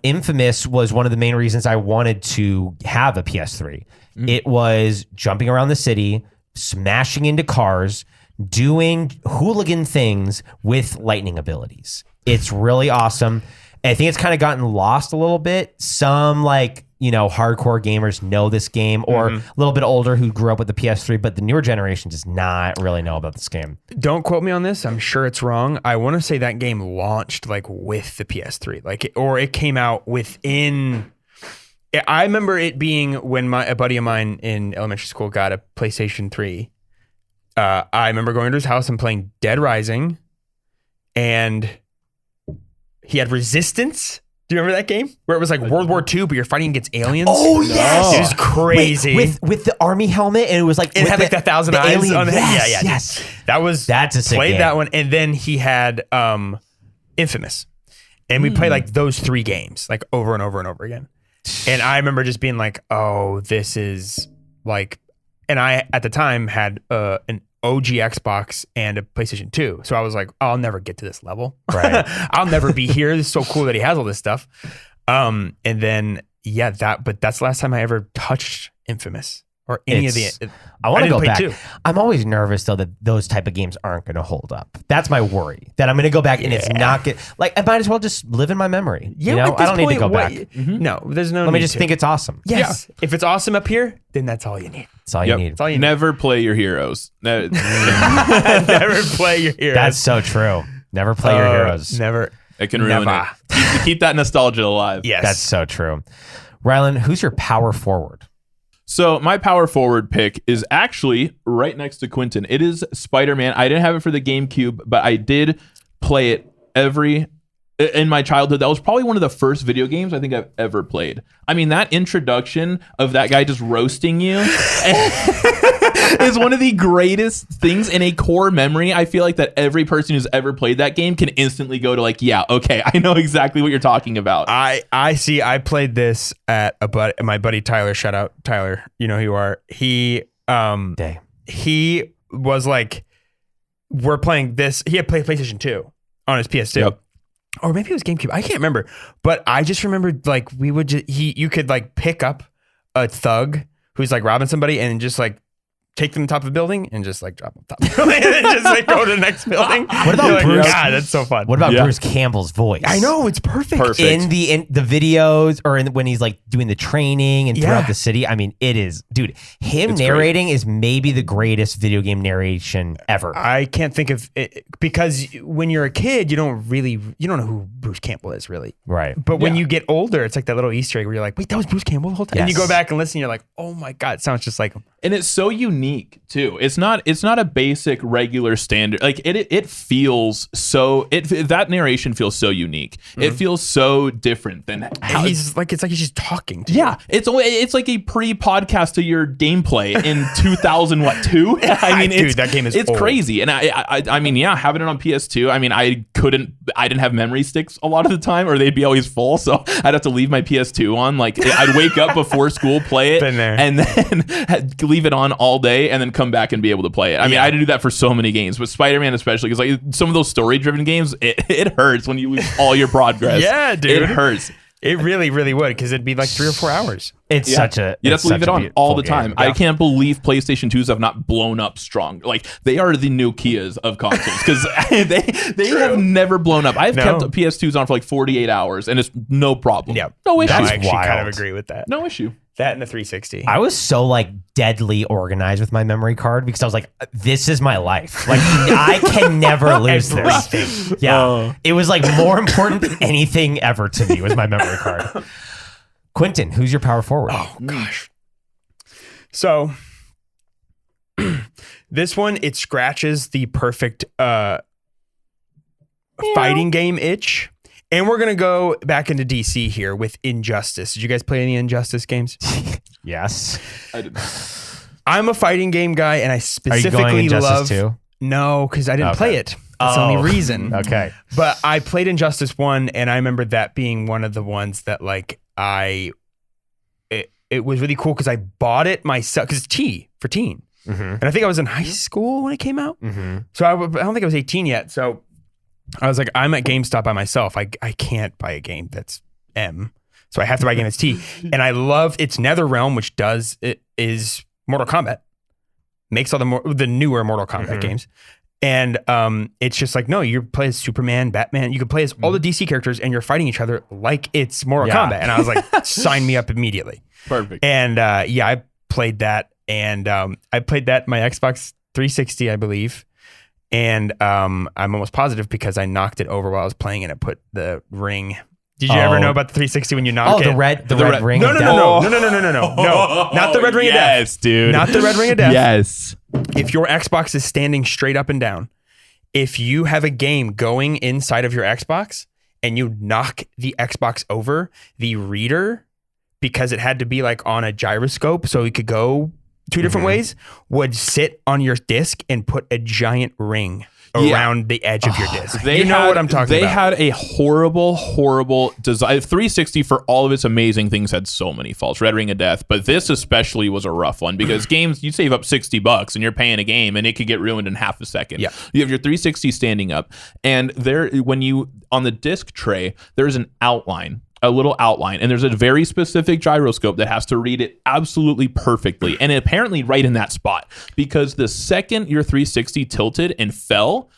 Infamous was one of the main reasons I wanted to have a PS3. It was jumping around the city, smashing into cars, doing hooligan things with lightning abilities. It's really awesome. I think it's kind of gotten lost a little bit. Some hardcore gamers know this game, or a little bit older who grew up with the PS3, but the newer generation does not really know about this game. Don't quote me on this. I'm sure it's wrong. I want to say that game launched with the PS3, or it came out within. I remember it being when a buddy of mine in elementary school got a PlayStation 3. I remember going to his house and playing Dead Rising, and he had Resistance. Do you remember that game where it was like World War II, but you're fighting against aliens? Oh yes, it was crazy. With the army helmet, and it was like it had like the thousand eyes alien. on it. Yes. That's a sick played game. that one, and then he had Infamous, and we played those three games over and over and over again. And I remember just being like, "Oh, this is and I at the time had an OG Xbox and a PlayStation 2. So I was like, I'll never get to this level. Right. I'll never be here. This is so cool that he has all this stuff. And then, but that's the last time I ever touched Infamous or any of the. I want to go back. Too. I'm always nervous though that those type of games aren't going to hold up. That's my worry. That I'm going to go back and it's not good. I might as well just live in my memory. Yeah, I don't need to go back. No, there's no. Let me just think it's awesome. Yes. Yeah. If it's awesome up here, then that's all you need. That's all you need. That's all you need. Never play your heroes. Never play your heroes. That's so true. Never play your heroes. Never. It can ruin it. Keep that nostalgia alive. Yes. That's so true. Rylan, who's your power forward? So my power forward pick is actually right next to Quentin. It is Spider-Man. I didn't have it for the GameCube, but I did play it in my childhood. That was probably one of the first video games I think I've ever played. I mean, that introduction of that guy just roasting you is one of the greatest things in a core memory. I feel like that every person who's ever played that game can instantly go to yeah, okay, I know exactly what you're talking about. I see. I played this at my buddy Tyler. Shout out Tyler. You know who you are. He was we're playing this. He had played PlayStation 2 on his PS2. Yep. Or maybe it was GameCube. I can't remember. But I just remembered we would you could pick up a thug who's robbing somebody and just take them to the top of the building and just like drop them top of the building and then just like go to the next building. What about You're Bruce? Like, God, that's so fun. What about Yeah. Bruce Campbell's voice? I know, it's perfect. In the videos or when he's like doing the training and throughout Yeah. the city. I mean, it is, dude. Him It's narrating is maybe the greatest video game narration ever. I can't think of it because when you're a kid, you don't know who Bruce Campbell is really. Right. But when you get older, it's like that little Easter egg where you're like, wait, that was Bruce Campbell the whole time. And you Yes. go back and listen, you're like, oh my God, it sounds just like him. And it's so unique too. It's not a basic regular standard. Like it feels so that narration feels so unique. It feels so different than how It's like he's just talking to yeah, it's like a pre-podcast to your gameplay in 2002. I mean, Dude, that game is it's old. crazy. And I mean, yeah, having it on PS2. I mean, I didn't have memory sticks a lot of the time, or they'd be always full, so I'd have to leave my PS2 on. Like I'd wake up before school, play it, Been there. and then leave it on all day, and then come back and be able to play it. I mean, I had to do that for so many games, but Spider-Man especially, because like some of those story-driven games, it hurts when you lose all your progress. Yeah, dude. It hurts. It really, really would because it'd be like 3 or 4 hours. It's such a. You'd have it's to leave such it a on all the time. beautiful game. I can't believe PlayStation 2s have not blown up strong. Like they are the Nokias of consoles because they have never blown up. I've kept PS2s on for like 48 hours and it's no problem. Yeah. No issue. I That's actually kind of wild. agree with that. No issue. That and the 360. I was so like deadly organized with my memory card because I was like, this is my life. Like I can never lose this. Yeah. It was like more important than anything ever to me was my memory card. Quentin, who's your power forward? Oh gosh. So this one, it scratches the perfect fighting game itch. And we're going to go back into DC here with Injustice. Did you guys play any Injustice games? Yes. I didn't. I'm a fighting game guy, and I Are you specifically going Injustice love... 2? No, because I didn't Okay. play it. That's the Oh. only reason. Okay. But I played Injustice 1, and I remember that being one of the ones that like it was really cool because I bought it myself because it's T for teen. Mm-hmm. And I think I was in high school when it came out. Mm-hmm. So I don't think I was 18 yet. So I was like, I'm at GameStop by myself. I can't buy a game that's M. So I have to buy a game that's T. And I love its NetherRealm, which is Mortal Kombat. Makes all the newer Mortal Kombat games. And it's just like, no, you play as Superman, Batman. You can play as all the DC characters and you're fighting each other like it's Mortal Kombat. And I was like, sign me up immediately. Perfect. And I played that. And I played that in my Xbox 360, I believe. And I'm almost positive because I knocked it over while I was playing and it put the ring. Did you ever know about the 360 when you knock it? The red ring. No, of no, death? no, no, no, no, no, no, no, no, not the red ring of death. Yes, dude. Not the red ring of death. Yes. If your Xbox is standing straight up and down, if you have a game going inside of your Xbox and you knock the Xbox over, the reader, because it had to be like on a gyroscope so it could go two different ways, would sit on your disc and put a giant ring around the edge of your disc. You know what I'm talking They about. had a horrible design. 360 for all of its amazing things had so many faults. Red Ring of Death, but this especially was a rough one because games, you save up $60 and you're paying a game and it could get ruined in half a second. Yeah. You have your 360 standing up and there, when you, on the disc tray, there's an outline. A little outline, and there's a very specific gyroscope that has to read it absolutely perfectly, and apparently right in that spot, because the second your 360 tilted and fell,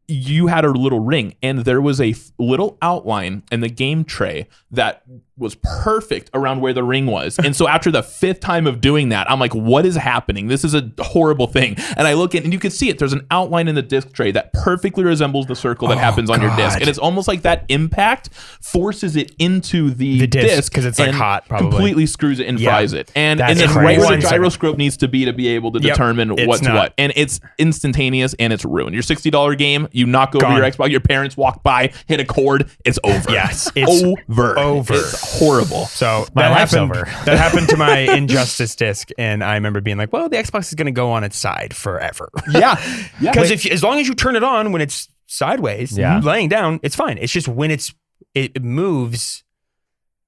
you had a little ring, and there was a little outline in the game tray that was perfect around where the ring was. And so after the 5th time of doing that, I'm like, what is happening? This is a horrible thing. And I look in and you can see it. There's an outline in the disc tray that perfectly resembles the circle that happens on your disc. And it's almost like that impact forces it into the disc because it's like and hot, probably. completely screws it and fries it. And That's it's right crazy. where the 1 second. gyroscope needs to be able to determine it's what's not. what. And it's instantaneous and it's ruined. Your $60 game, you knock over Gone. your Xbox, your parents walk by, hit a cord, it's over. Yes, it's over. It's horrible. So My that life's happened. over. That happened to my Injustice disc, and I remember being like, "Well, the Xbox is going to go on its side forever." Yeah. Because as long as you turn it on when it's sideways, laying down, it's fine. It's just when it moves,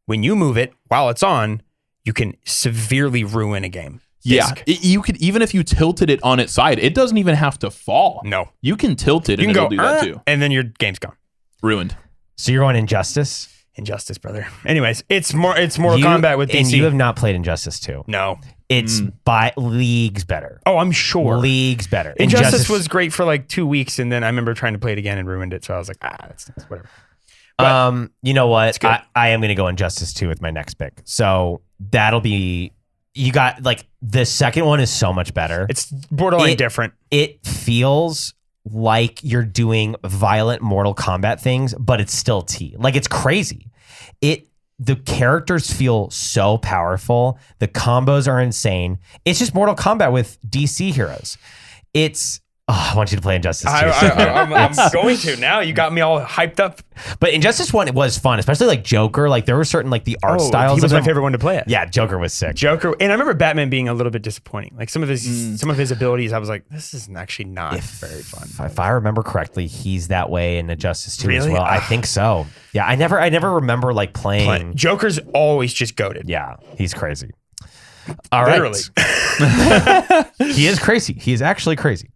when you move it while it's on, you can severely ruin a game. Yeah, Disc. you could, even if you tilted it on its side, it doesn't even have to fall. No. You can tilt it You and can it'll go, do that too. and then your game's gone. Ruined. So you're going Injustice? Injustice, brother. Anyways, it's Mortal Kombat with DC. And you have not played Injustice 2. No. It's by leagues better. Oh, I'm sure. Leagues better. Injustice was great for like 2 weeks, and then I remember trying to play it again and ruined it. So I was like, that's whatever. But you know what? I am going to go Injustice 2 with my next pick. So that'll be, you got like the second one is so much better. it's borderline different. It feels like you're doing violent Mortal Kombat things, but it's still T. Like it's crazy. The characters feel so powerful. The combos are insane. It's just Mortal Kombat with DC heroes. I want you to play Injustice 2. I'm going to now. You got me all hyped up. But Injustice 1, it was fun, especially like Joker. Like there were certain like the art styles. He was of my him. favorite one to play it. Yeah, Joker was sick. Joker, and I remember Batman being a little bit disappointing. Like some of his abilities, I was like, this is actually not very fun. If I remember correctly, he's that way in Injustice 2 as Really? well. I think so. Yeah, I never remember like playing. Joker's always just goated. Yeah, he's crazy. All right. Literally. He is crazy. He is actually crazy.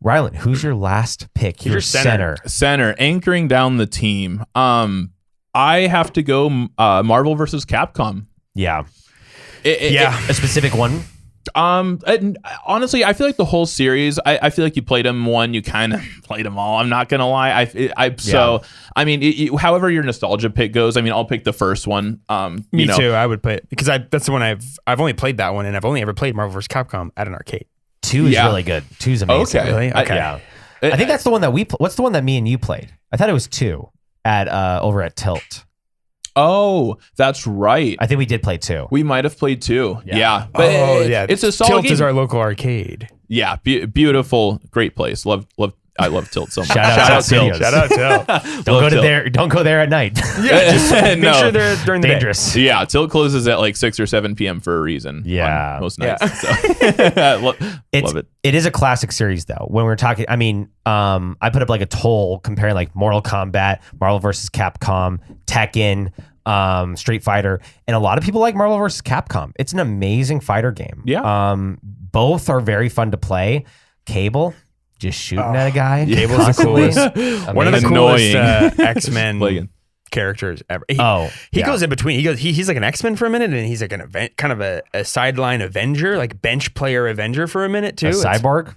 Rylan, who's your last pick? Your center. Center, anchoring down the team. I have to go Marvel versus Capcom. Yeah. Yeah. A specific one? And honestly, I feel like the whole series, I feel like you played them one, you kind of played them all. I'm not going to lie. I mean, however your nostalgia pick goes, I mean, I'll pick the first one. Me too. I would play it because that's the one I've only played that one, and I've only ever played Marvel vs. Capcom at an arcade. 2 is really good. 2 is amazing. Okay. Really? Okay. Yeah. I think that's the one that what's the one that me and you played? I thought it was 2 at over at Tilt. Oh, that's right. I think we did play 2. We might have played 2. Yeah. But it's a solid Tilt game. is our local arcade. Yeah. Beautiful. Great place. I love Tilt so much. Shout out Tilt. Shout out Tilt. Don't go there at night. Yeah, just make No. sure they're during the Dangerous. Yeah, Tilt closes at like 6 or 7 p.m. for a reason. Yeah. On most nights. Yeah. So. Love it. It is a classic series though. When we're talking, I mean, I put up like a toll comparing like Mortal Kombat, Marvel vs. Capcom, Tekken, Street Fighter, and a lot of people like Marvel vs. Capcom. It's an amazing fighter game. Yeah. Both are very fun to play. Cable, just shooting at a guy. Cable's the constantly. coolest. One of the Annoying. coolest X-Men Plaguing. characters ever. He goes in between. He's like an X-Men for a minute, and he's like an event, kind of a sideline Avenger, like bench player Avenger for a minute too. A cyborg?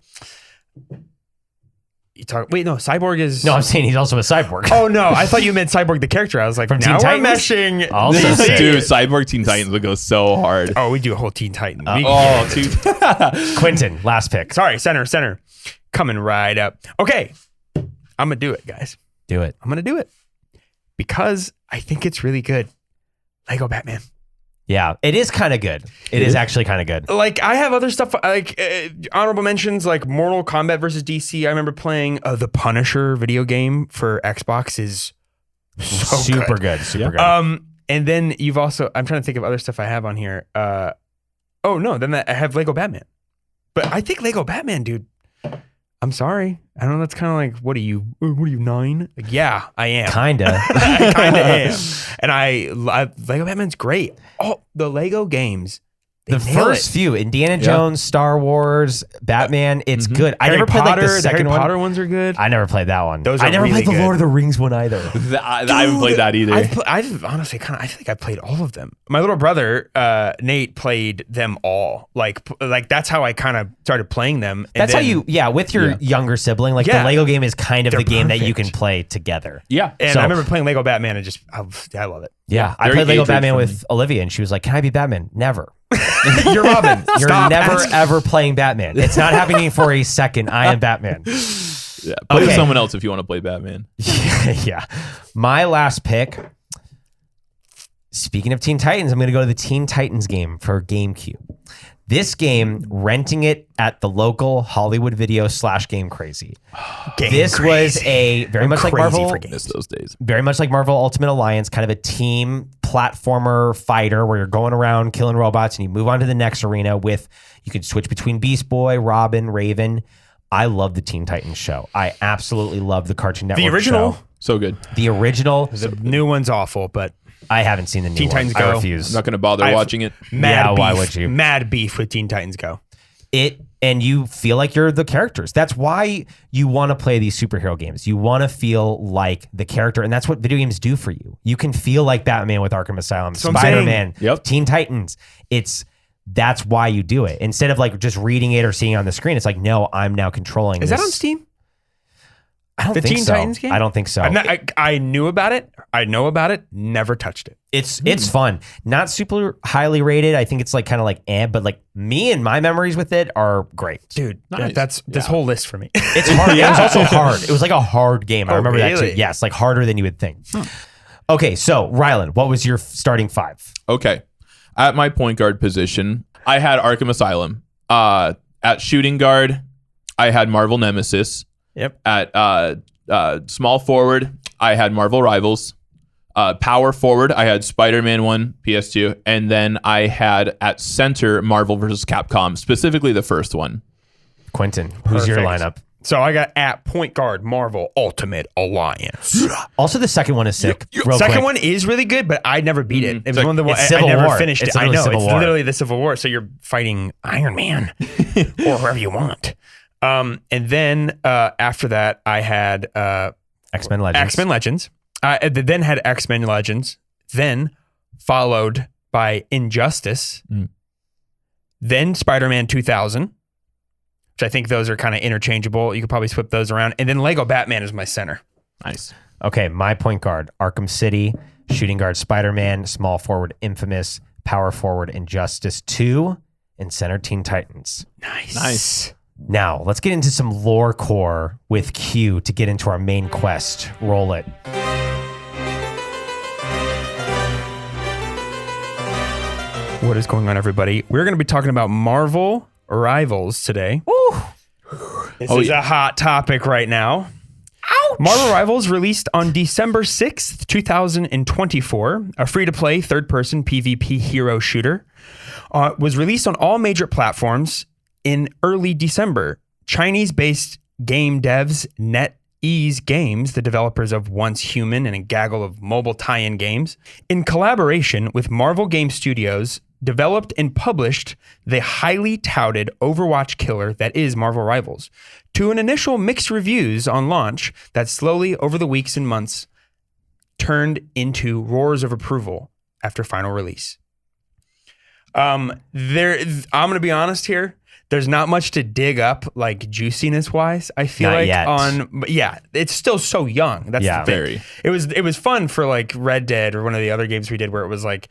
Cyborg is. No, I'm saying he's also a cyborg. Oh no, I thought you meant Cyborg the character. I was like, From now Teen we're Titans? meshing. Also DC. sick. Dude, Cyborg Teen Titans would go so hard. Oh, we do a whole Teen Titan. Dude. Quentin, last pick. Sorry, center. Coming right up. Okay, I'm gonna do it, guys. Do it. I'm gonna do it because I think it's really good. Lego Batman. Yeah, it is kind of good. It is actually kind of good. Like I have other stuff like honorable mentions like Mortal Kombat versus DC. I remember playing the Punisher video game for Xbox is so Super good. Super good. And then you've also I'm trying to think of other stuff I have on here. I have Lego Batman. But I think Lego Batman, dude. I'm sorry. I don't know. That's kind of like, what are you 9? Like, yeah, I am. Kinda. I kind of am. And Lego Batman's great. Oh, the Lego games. The first few, Indiana Jones, Star Wars, Batman, it's good. I never played like the second Harry one. Potter ones are good. I never played that one. Those are I never really played the good. Lord of the Rings one either. I haven't played that either. I've honestly I think I played all of them. My little brother, Nate, played them all. Like that's how I kind of started playing them. And That's how you, with your younger sibling, like the Yeah. Lego game is kind of They're the game that you perfect. can play together. Yeah. And So- I remember playing Lego Batman and I love it. Yeah. I Very played Lego age Batman range with Olivia and she was like, can I be Batman? Never. You're Robin. You're Stop. never ever playing Batman. It's not happening for a second. I am Batman. Yeah. Play with Okay. someone else if you want to play Batman. Yeah. My last pick. Speaking of Teen Titans, I'm going to go to the Teen Titans game for GameCube. This game, renting it at the local Hollywood Video / Game Crazy. This was a very much like crazy Marvel, for games. Miss those days. very much like Marvel Ultimate Alliance, kind of a team platformer fighter where you're going around killing robots and you move on to the next arena with, you can switch between Beast Boy, Robin, Raven. I love the Teen Titans show. I absolutely love the Cartoon Network The original. show. So good. The original. The new one's awful, but I haven't seen the new Teen one. Titans I Go. refuse. I'm not going to bother I've- watching it. mad beef. why would you? Mad beef with Teen Titans Go. And you feel like you're the characters. That's why you want to play these superhero games. You want to feel like the character, and that's what video games do for you. You can feel like Batman with Arkham Asylum, That's what I'm saying. Spider-Man, Yep. Teen Titans. It's that's why you do it. Instead of like just reading it or seeing it on the screen, it's like, no, I'm now controlling Is this. that on Steam? I don't The think Teen so. Titans game? I don't think so. I knew about it. I know about it. Never touched it. It's fun. Not super highly rated. I think it's like kind of like but like me and my memories with it are great. Dude, Nice. that's this whole list for me. It's hard. It was also hard. It was like a hard game. I Oh, remember that really? too. Yes, like harder than you would think. Okay, so Rylan, what was your starting 5? Okay. At my point guard position, I had Arkham Asylum. At shooting guard, I had Marvel Nemesis. Yep. At small forward, I had Marvel Rivals. Power forward, I had Spider-Man 1, PS2. And then I had at center Marvel vs. Capcom, specifically the first one. Quentin, who's your Perfect. lineup? So I got at point guard Marvel Ultimate Alliance. Also, the second one is sick. Real Second quick. one is really good, but I never beat it. It was like- one of the ones It's I Civil never War. finished It's it. I literally know Civil it's War. literally the Civil War. So you're fighting Iron Man or whoever you want. And then after that, I had X-Men Legends. X-Men Legends. Then had X-Men Legends. Then followed by Injustice. Then Spider-Man 2000, which I think those are kind of interchangeable. You could probably flip those around. And then Lego Batman is my center. Nice. Okay, my point guard, Arkham City. Shooting guard, Spider-Man. Small forward, Infamous. Power forward, Injustice 2. And center, Teen Titans. Nice. Now, let's get into some lore core with Q to get into our main quest. Roll it. What is going on, everybody? We're going to be talking about Marvel Rivals today. This is a hot topic right now. Marvel Rivals released on December 6th, 2024, a free-to-play third-person PvP hero shooter. Was released on all major platforms in early December. Chinese-based game devs NetEase Games, the developers of Once Human and a gaggle of mobile tie-in games, in collaboration with Marvel Game Studios, developed and published the highly touted Overwatch killer that is Marvel Rivals, to an initial mixed reviews on launch that slowly over the weeks and months turned into roars of approval after final release. I'm going to be honest here. There's not much to dig up like juiciness wise. I feel Not like yet. it's still so young. That's Yeah. the thing. Very. It was fun for like Red Dead or one of the other games we did where it was like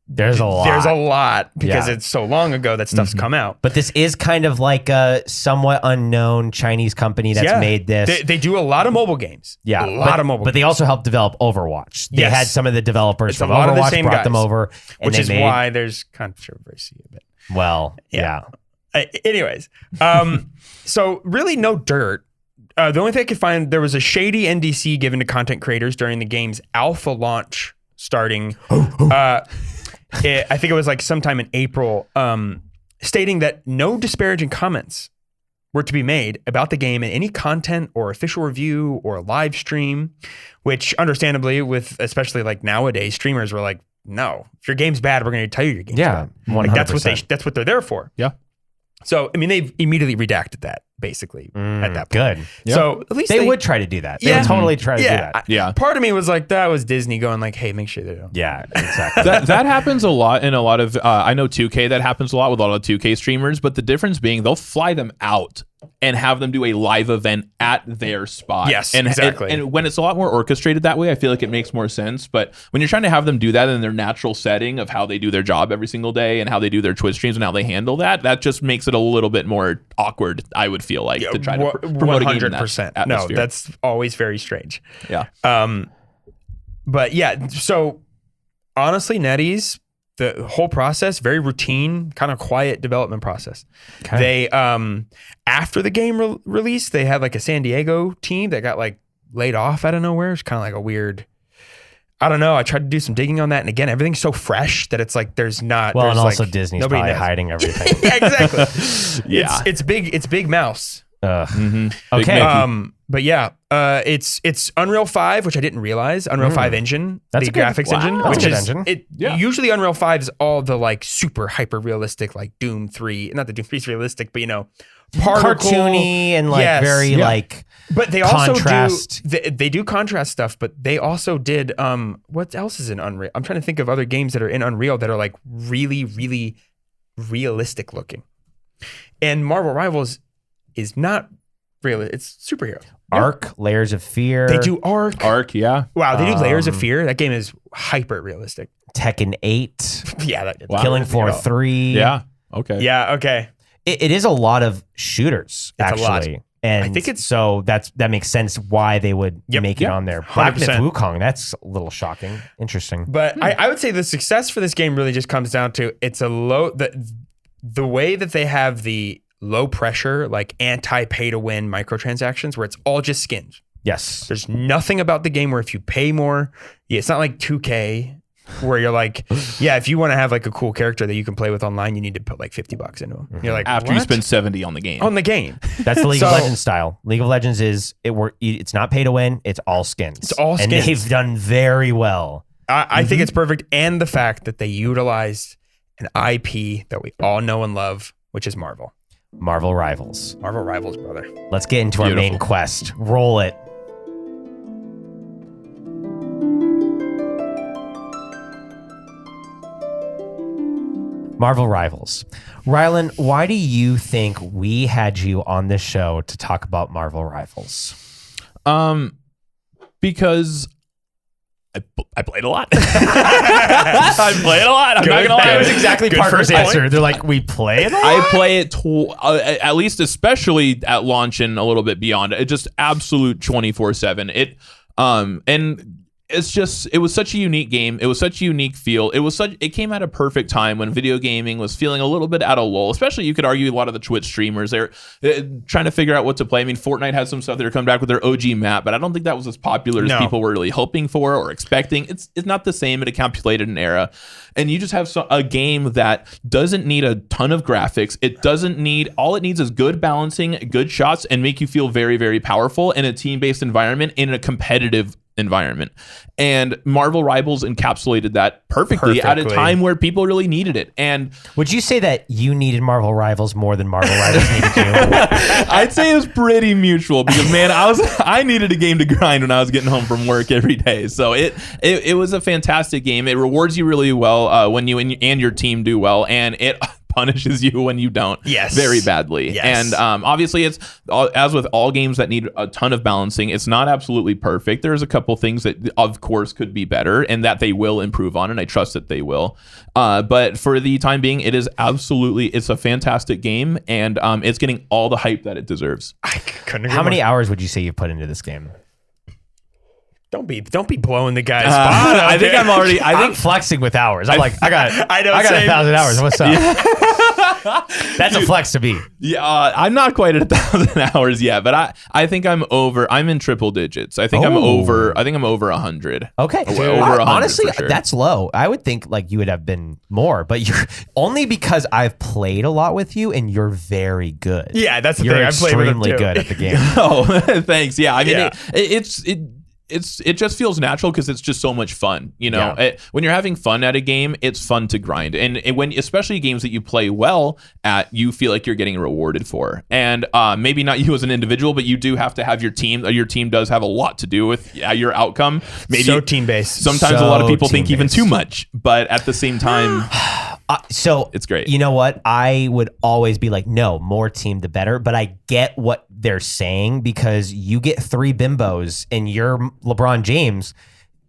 There's a lot. there's a lot because Yeah. it's so long ago that stuff's come out. But this is kind of like a somewhat unknown Chinese company that's made this. They do a lot of mobile games. Yeah, a lot of mobile But games. they also helped develop Overwatch. They Yes. had some of the developers It's from a lot of the Overwatch same brought them guys, over, and which they is made, why there's controversy a bit. Well, yeah. Anyways, so really no dirt. The only thing I could find, there was a shady NDC given to content creators during the game's alpha launch starting. I think it was like sometime in April, stating that no disparaging comments were to be made about the game in any content or official review or live stream, which understandably with especially like nowadays streamers were like, no, if your game's bad, we're going to tell you your game's Yeah, bad. Like, that's 100%. that's what they're there for. Yeah. So, I mean, they've immediately redacted that basically at that point. Good. So at least They would try to do that. They Yeah. would totally try to do yeah, that. Yeah. Part of me was like, that was Disney going like, hey, make sure they don't. Yeah, exactly. that happens a lot in a lot of I know 2K, that happens a lot with a lot of 2K streamers, but the difference being they'll fly them out and have them do a live event at their spot. Yes, and, exactly. And when it's a lot more orchestrated that way, I feel like it makes more sense. But when you're trying to have them do that in their natural setting of how they do their job every single day and how they do their Twitch streams and how they handle that, that just makes it a little bit more awkward, I would feel like, to try to promote a game in that 100%. No, atmosphere. that's always very strange. Yeah. But yeah, so honestly, NetEase, the whole process, very routine, kind of quiet development process. Okay. They, after the game release, they had like a San Diego team that got like laid off out of nowhere. It's kind of like a weird, I don't know. I tried to do some digging on that. And again, everything's so fresh that it's like, there's not. Well, there's and also like, Disney's nobody probably knows. hiding everything. Yeah, exactly. Yeah. It's big mouse. Ugh. Big Okay. Mickey. But yeah, it's Unreal 5, which I didn't realize. Unreal 5 engine, That's the a good- graphics wow. engine, That's a which good is engine. it. Yeah. Usually Unreal 5 is all the like super hyper realistic, like Doom 3. Not that Doom 3 is realistic, but you know, particle, Cartoony and like Yes. very Yeah. like But they also contrast. do they do contrast stuff. But they also did what else is in Unreal? I'm trying to think of other games that are in Unreal that are like really realistic looking. And Marvel Rivals is not real. It's superhero. Arc, Layers of Fear. They do Arc. Arc, yeah. Wow, they do Layers of Fear. That game is hyper realistic. Tekken 8. Yeah. Killing Floor 3. Yeah. Okay. Yeah, okay. It is a lot of shooters, It's a lot. actually. And I think it's- so that makes sense why they would make it on there. Black Myth 100%. Wukong, that's a little shocking. Interesting. But I would say the success for this game really just comes down to it's a low the way that they have the low pressure, like anti-pay to win microtransactions where it's all just skins. Yes. There's nothing about the game where if you pay more, it's not like 2K where you're like, yeah, if you want to have like a cool character that you can play with online, you need to put like $50 into them. You're like, After you what? spend 70 on the game. On the game. That's the League of So- Legends style. League of Legends it's not pay to win, it's all skins. It's all And skins. they've done very well. I think it's perfect. And the fact that they utilized an IP that we all know and love, which is Marvel. Marvel Rivals. Marvel Rivals, brother. Let's get into our main Beautiful. quest. Roll it. Marvel Rivals. Rylan, why do you think we had you on this show to talk about Marvel Rivals? Because I played a lot. I played a lot. I'm not gonna lie. That was exactly Good Parker's first point. answer. They're like, we play it a lot? I play it at least, especially at launch and a little bit beyond. It just absolute 24/7. And it was such a unique game. It was such a unique feel. It came at a perfect time when video gaming was feeling a little bit out of lull. Especially, you could argue a lot of the Twitch streamers, they're trying to figure out what to play. I mean, Fortnite has some stuff. They're coming back with their OG map, but I don't think that was as popular as No. people were really hoping for or expecting. It's not the same. It encapsulated an era. And you just have a game that doesn't need a ton of graphics. All it needs is good balancing, good shots, and make you feel very, very powerful in a team-based environment, in a competitive environment. And Marvel Rivals encapsulated that perfectly at a Perfectly. time where people really needed it. And Would you say that you needed Marvel Rivals more than Marvel Rivals needed you? I'd say it was pretty mutual because, man, I needed a game to grind when I was getting home from work every day. So it was a fantastic game. It rewards you really well when you and your team do well, and it punishes you when you don't. Yes. Very badly. Yes. And obviously, it's as with all games that need a ton of balancing, it's not absolutely perfect. There's a couple things that, of course, could be better and that they will improve on, and I trust that they will. But for the time being, it's a fantastic game, and it's getting all the hype that it deserves. I couldn't agree How many more. hours would you say you've put into this game? Don't be blowing the guy's spot. I think I'm already. I'm flexing with hours. I'm like, I got I know, 1,000 hours. What's up? That's a flex to be. Yeah, I'm not quite at 1,000 hours yet, but I think I'm over. I'm in triple digits. I think I'm Oh. over. I think I'm over 100. Okay. Over 100 Honestly, for sure. that's low. I would think like you would have been more, but you're only because I've played a lot with you and you're very good. Yeah, that's the You're thing. I played with him extremely too. good at the game. Oh, thanks. Yeah, I mean, Yeah. it just feels natural because it's just so much fun. You know, Yeah. When you're having fun at a game, it's fun to grind, and when especially games that you play well at, you feel like you're getting rewarded for. And maybe not you as an individual, but you do have to have your team. Your team does have a lot to do with your outcome. Maybe So team-based. Sometimes a lot of So people think even team-based. too much, but at the same time, So it's great. You know what? I would always be like, no, more team the better. But I get what they're saying because you get 3 bimbos and you're LeBron James.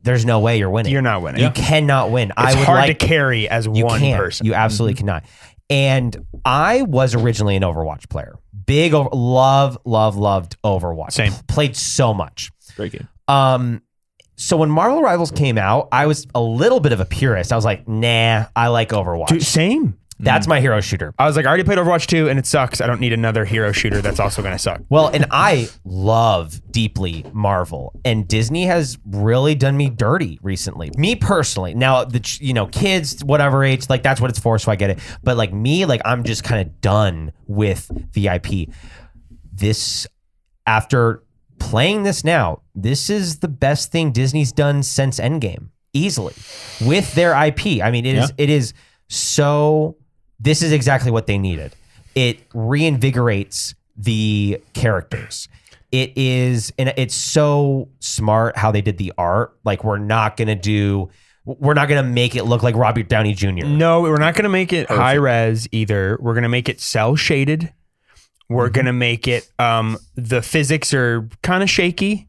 There's no way you're winning. You're not winning. You cannot win. It's I would hard like to carry as you one can't. person. You absolutely cannot. And I was originally an Overwatch player. Loved Overwatch. Same. Played so much. Great game. So when Marvel Rivals came out, I was a little bit of a purist. I was like, nah, I like Overwatch. Dude, same. That's my hero shooter. I was like, I already played Overwatch 2 and it sucks. I don't need another hero shooter that's also going to suck. Well, and I love deeply Marvel, and Disney has really done me dirty recently. Me personally. Now, kids, whatever age, like that's what it's for, so I get it. But like me, like I'm just kind of done with the IP. After playing this now, this is the best thing Disney's done since Endgame, easily, with their IP. I mean, it is so. This is exactly what they needed. It reinvigorates the characters. It is, and it's so smart how they did the art. Like, we're not going to do we're not going to make it look like Robert Downey Jr. No, we're not going to make it high res either. We're going to make it cell shaded. We're going to make it, the physics are kind of shaky,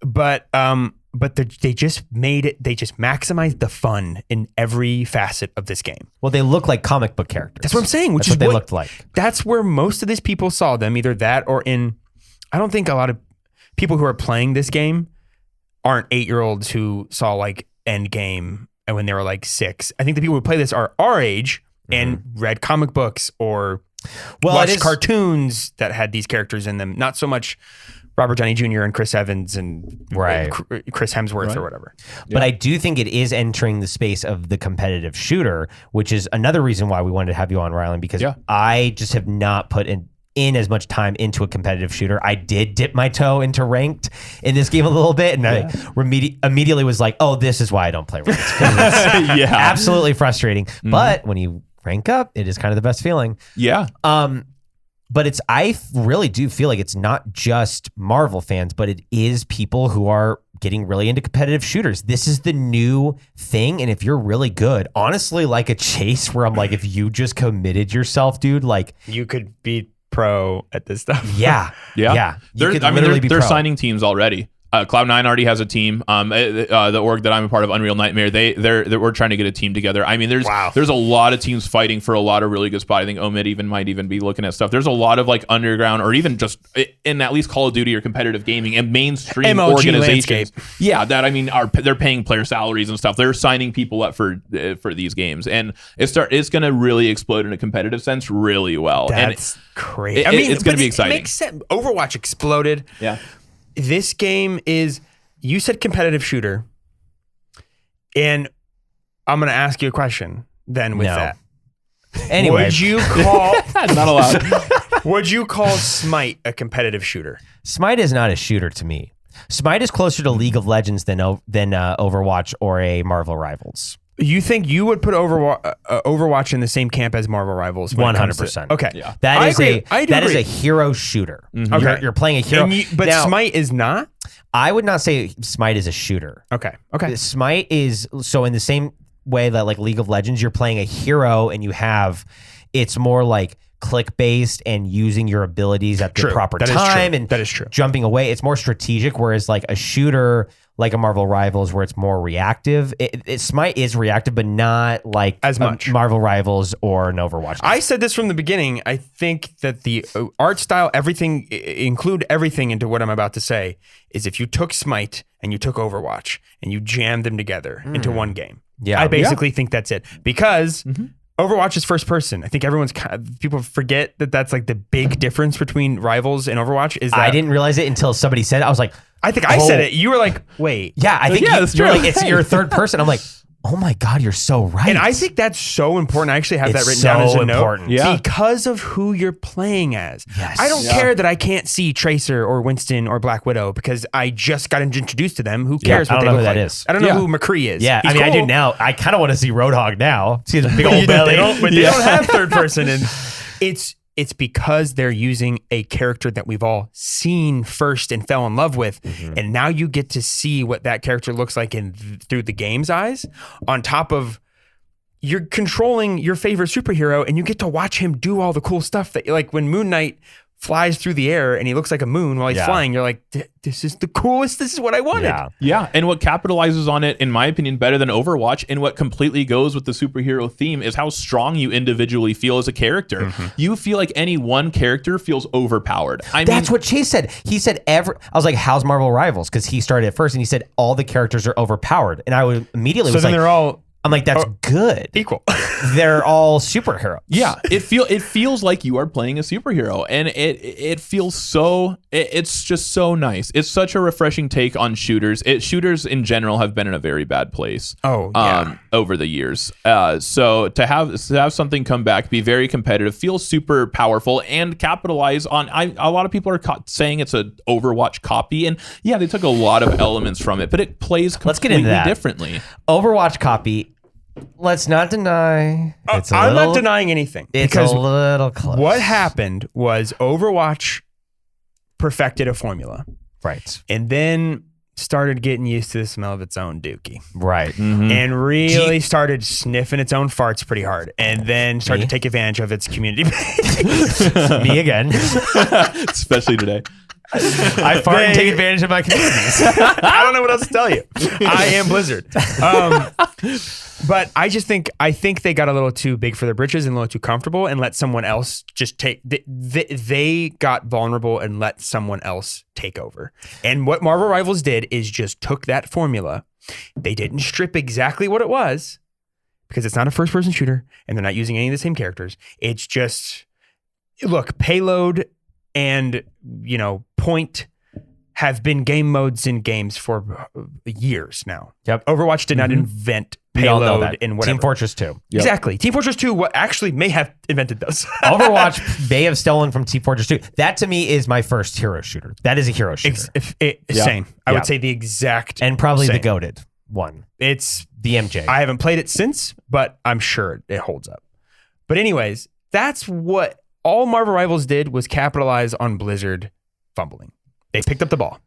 but they just maximized the fun in every facet of this game. Well, they look like comic book characters. That's what I'm saying, which That's is what they looked like. That's where most of these people saw them, either that or in, I don't think a lot of people who are playing this game aren't 8-year-olds who saw like Endgame and when they were like 6. I think the people who play this are our age and read comic books or watched cartoons that had these characters in them. Not so much Robert Downey Jr. and Chris Evans and Chris Hemsworth or whatever. But I do think it is entering the space of the competitive shooter, which is another reason why we wanted to have you on, Rylan, because I just have not put in as much time into a competitive shooter. I did dip my toe into ranked in this game a little bit, and I immediately was like, oh, this is why I don't play ranked. It's absolutely frustrating. But when you rank up, it is kind of the best feeling. Yeah. But I really do feel like it's not just Marvel fans, but it is people who are getting really into competitive shooters. This is the new thing. And if you're really good, honestly, like a Chase where I'm like, if you just committed yourself, dude, like you could be pro at this stuff. Yeah. They're signing teams already. Cloud9 already has a team. The org that I'm a part of, Unreal Nightmare, we're trying to get a team together. I mean, there's a lot of teams fighting for a lot of really good spots. I think Omid might even be looking at stuff. There's a lot of like underground or even just in at least Call of Duty or competitive gaming and mainstream MLG organizations. landscape. Yeah, that I mean they're paying player salaries and stuff. They're signing people up for these games, and it's going to really explode in a competitive sense really well. That's crazy. It's going to be exciting. It makes sense. Overwatch exploded. Yeah. This game is, you said competitive shooter, and I'm going to ask you a question then with that. Anyway. Would you call... Not allowed. Would you call Smite a competitive shooter? Smite is not a shooter to me. Smite is closer to League of Legends than Overwatch or a Marvel Rivals. You think you would put Overwatch in the same camp as Marvel Rivals? 100%. Okay. Yeah. That is a hero shooter. Mm-hmm. Okay. You're playing a hero. But now, Smite is not? I would not say Smite is a shooter. Okay. Smite is, so in the same way that like League of Legends, you're playing a hero and it's more like click based and using your abilities at the proper time and that is true. Jumping away. It's more strategic, whereas like a shooter like a Marvel Rivals where it's more reactive. Smite is reactive, but not like as much Marvel Rivals or an Overwatch. I said this from the beginning. I think that the art style, everything, include everything into what I'm about to say, is if you took Smite and you took Overwatch and you jammed them together into one game. Yeah. I basically think that's it. Because Overwatch is first person. I think people forget that that's like the big difference between Rivals and Overwatch is that I didn't realize it until somebody said it. I was like, I think I said it. You were like, wait. Yeah, I think you're like, you're a third person. I'm like, oh my God, you're so right. And I think that's so important. I actually have that written down as a note. Yeah. Because of who you're playing as. Yes. I don't care that I can't see Tracer or Winston or Black Widow because I just got introduced to them. Who cares what they look like? I don't know who that is. I don't know who McCree is. Yeah, He's I cool. do now. I kind of want to see Roadhog now. See his big old belly. But they don't have third person. And it's because they're using a character that we've all seen first and fell in love with. And now you get to see what that character looks like through the game's eyes, on top of you're controlling your favorite superhero and you get to watch him do all the cool stuff that, like when Moon Knight flies through the air and he looks like a moon while he's flying, you're like, this is the coolest. This is what I wanted. Yeah. And what capitalizes on it, in my opinion, better than Overwatch, and what completely goes with the superhero theme, is how strong you individually feel as a character. You feel like any one character feels overpowered. That's what Chase said. He said I was like, how's Marvel Rivals? Because he started it first and he said all the characters are overpowered. And I would immediately was then like, they're all I'm like, that's good. equal. They're all superheroes. Yeah, it feels like you are playing a superhero, and it feels so. It's just so nice. It's such a refreshing take on shooters. Shooters in general have been in a very bad place. Over the years. So to have something come back, be very competitive, feel super powerful, and capitalize on. A lot of people are saying it's an Overwatch copy, and yeah, they took a lot of elements from it, but it plays completely differently. Overwatch copy. Let's not deny. I'm not denying anything. It's a little close. What happened was Overwatch perfected a formula. Right. And then started getting used to the smell of its own dookie Right. and really started sniffing its own farts pretty hard, and then started to take advantage of its community base. Me again. Especially today. I fart and take advantage of my communities. I don't know what else to tell you. I am Blizzard. But I think they got a little too big for their britches and a little too comfortable and let someone else just take. They got vulnerable and let someone else take over. And what Marvel Rivals did is just took that formula. They didn't strip exactly what it was because it's not a first-person shooter and they're not using any of the same characters. It's just, look, payload and, point have been game modes in games for years now. Yep. Overwatch did not invent We all know payload that. and whatever. Team Fortress 2. Yep. Exactly. Team Fortress 2 actually may have invented those. Overwatch may have stolen from Team Fortress 2. That to me is my first hero shooter. That is a hero shooter. Same. I Yeah. would say the exact And probably the same. goated one. It's The MJ. I haven't played it since, but I'm sure it holds up. But anyways, that's what all Marvel Rivals did was capitalize on Blizzard fumbling. They picked up the ball.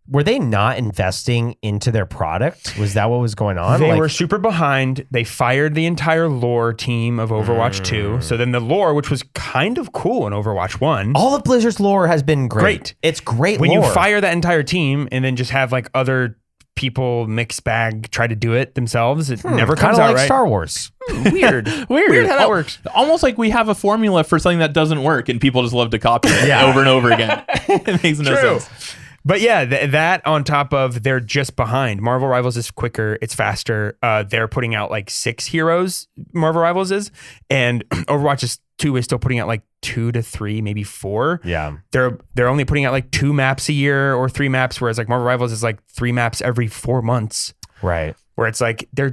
Were they not investing into their product? Was that what was going on? They Like, were super behind. They fired the entire lore team of Overwatch 2. So then the lore, which was kind of cool in Overwatch 1. all of Blizzard's lore has been great. Great. It's great When lore. you fire that entire team and then just have like other people mixed bag try to do it themselves, it never kind comes of out like right. Star Wars. Weird. Weird how that works. Almost like we have a formula for something that doesn't work and people just love to copy it Yeah. over and over again. It makes no True. sense. But yeah, that on top of they're just behind. Marvel Rivals is quicker, it's faster. They're putting out like 6 heroes, Marvel Rivals is, and Overwatch 2 is still putting out like 2 to 3, maybe 4. Yeah. They're only putting out like 2 maps a year or 3 maps, whereas like Marvel Rivals is like 3 maps every 4 months. Right. Where it's like they're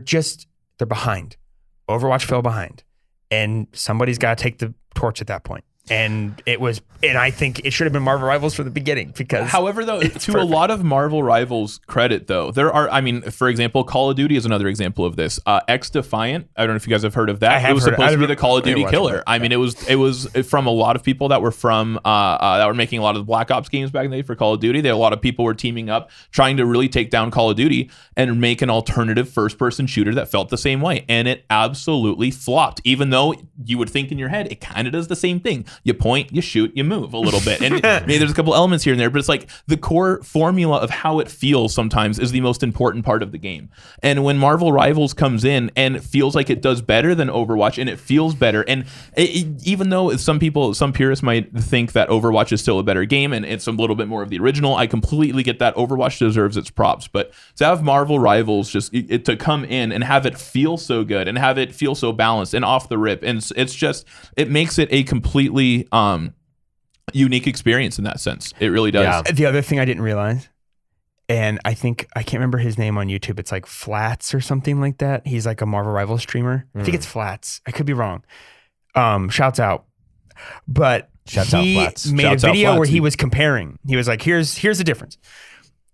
behind. Overwatch fell behind, and somebody's got to take the torch at that point. And I think it should have been Marvel Rivals from the beginning because. However, though, to a perfect. lot of Marvel Rivals credit, though, for example, Call of Duty is another example of this. X Defiant, I don't know if you guys have heard of that. I have it was heard- supposed to be I've the Call of never Duty watched killer. it. I mean, it was from a lot of people that were from that were making a lot of the Black Ops games back in the day for Call of Duty. A lot of people were teaming up, trying to really take down Call of Duty and make an alternative first-person shooter that felt the same way, and it absolutely flopped. Even though you would think in your head it kind of does the same thing. You point, you shoot, you move a little bit, and maybe there's a couple elements here and there, but it's like the core formula of how it feels sometimes is the most important part of the game. And when Marvel Rivals comes in and it feels like it does better than Overwatch, and it feels better, and even though some purists might think that Overwatch is still a better game and it's a little bit more of the original, I completely get that. Overwatch deserves its props, but to have Marvel Rivals just to come in and have it feel so good and have it feel so balanced and off the rip, and it makes it a completely unique experience in that sense. It really does. Yeah. The other thing I didn't realize, and I can't remember his name on YouTube. It's like Flats or something like that. He's like a Marvel Rivals streamer. I think it's Flats. I could be wrong. Shouts out. But Shouts out Flats. made Shouts a out video where Flatsy. he was comparing. He was like, here's the difference.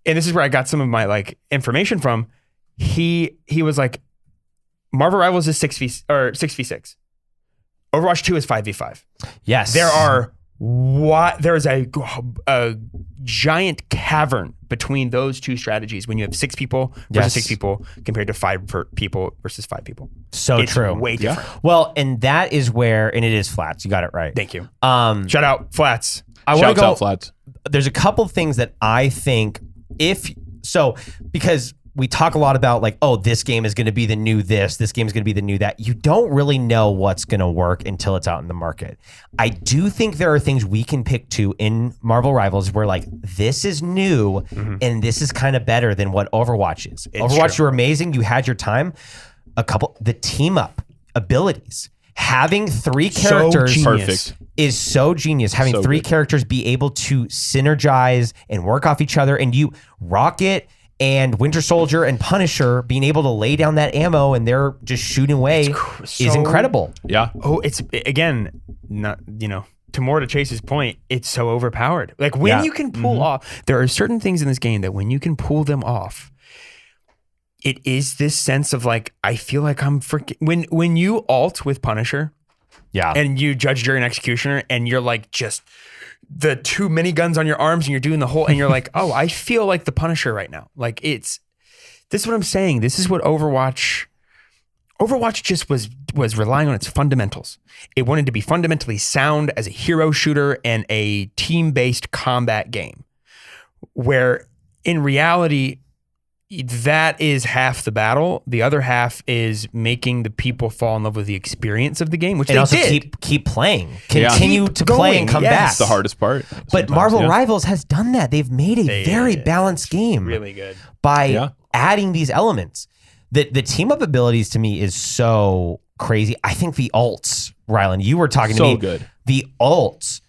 And this is where I got some of my like information from. He was like, Marvel Rivals is 6v6. Overwatch 2 is 5v5. Yes. There is a giant cavern between those two strategies when you have 6 people versus Yes. 6 people compared to 5 people versus 5 people. So It's true. way different. Well, and that is where, and it is Flats. You got it right. Thank you. Shout out Flats. I want to Shouts go. out Flats. There's a couple things that I think because we talk a lot about like, oh, this game is going to be the new this game is going to be the new that. You don't really know what's going to work until it's out in the market. I do think there are things we can pick to in Marvel Rivals where like, this is new and this is kind of better than what Overwatch is. Overwatch, you're amazing. You had your time. The team up abilities. Having 3 characters genius. Perfect. is so genius. Having So 3 good. characters be able to synergize and work off each other, and you Rocket and Winter Soldier and Punisher being able to lay down that ammo and they're just shooting away is so- incredible. Yeah. Oh, it's again, not, to Chase's point, it's so overpowered. Like when Yeah. you can pull off, there are certain things in this game that when you can pull them off, it is this sense of like, I feel like I'm freaking, when you ult with Punisher Yeah. and you judge, jury, and executioner, and you're like just the two miniguns on your arms, and you're doing the whole, and you're like, oh, I feel like the Punisher right now. Like this is what I'm saying. This is what Overwatch just was relying on its fundamentals. It wanted to be fundamentally sound as a hero shooter and a team-based combat game, where in reality, that is half the battle. The other half is making the people fall in love with the experience of the game, which And they also did. keep playing. Continue Keep to play and going, come yes. back. That's the hardest part. But sometimes, Marvel yeah. Rivals has done that. They've made a very balanced game Really good. by Yeah. adding these elements. The team up abilities to me is so crazy. I think the ults, Rylan, you were talking to So me. good. The ults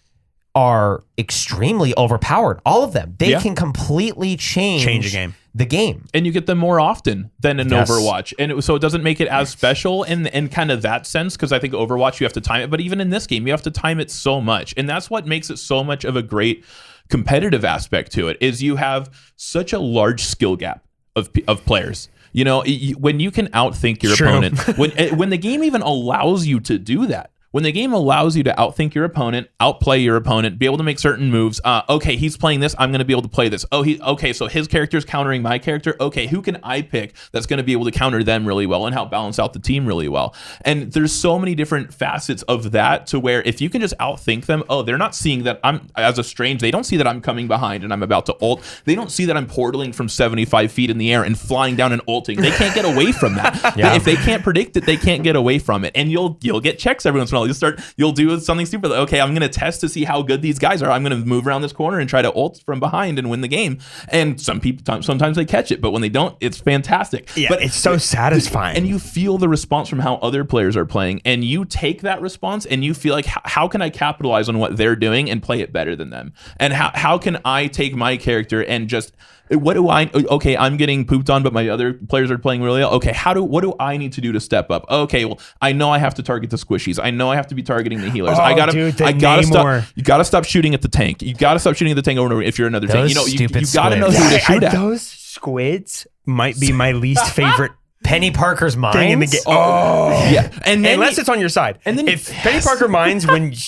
are extremely overpowered. All of them. They Yeah. can completely change a game. The game. And you get them more often than in Yes. Overwatch. And so it doesn't make it as special in kind of that sense, because I think Overwatch, you have to time it. But even in this game, you have to time it so much. And that's what makes it so much of a great competitive aspect to it, is you have such a large skill gap of players. You know, when you can outthink your True. opponent, when the game even allows you to do that, when the game allows you to outthink your opponent, outplay your opponent, be able to make certain moves. Okay, he's playing this. I'm going to be able to play this. Okay, so his character is countering my character. Okay, who can I pick that's going to be able to counter them really well and help balance out the team really well? And there's so many different facets of that, to where if you can just outthink them, they're not seeing that I'm, as a strange, they don't see that I'm coming behind and I'm about to ult. They don't see that I'm portaling from 75 feet in the air and flying down and ulting. They can't get away from that. Yeah. If they can't predict it, they can't get away from it. And you'll get checks every once in a while. You'll do something stupid. Like, okay, I'm going to test to see how good these guys are. I'm going to move around this corner and try to ult from behind and win the game. And sometimes they catch it, but when they don't, it's fantastic. Yeah, but it's so satisfying. And you feel the response from how other players are playing, and you take that response and you feel like, how can I capitalize on what they're doing and play it better than them? And how can I take my character and just, okay, I'm getting pooped on, but my other players are playing really well. Okay, what do I need to do to step up? Okay, well, I know I have to target the squishies. I know I have to be targeting the healers. I gotta stop. You gotta stop shooting at the tank. You gotta stop shooting at the tank over and over if you're another tank. Those You stupid gotta know who squids. to shoot at. Those squids might be my least favorite Penny Parker's thing in the mines. game. Oh, Yeah, and then unless it's on your side. and then if Penny Parker mines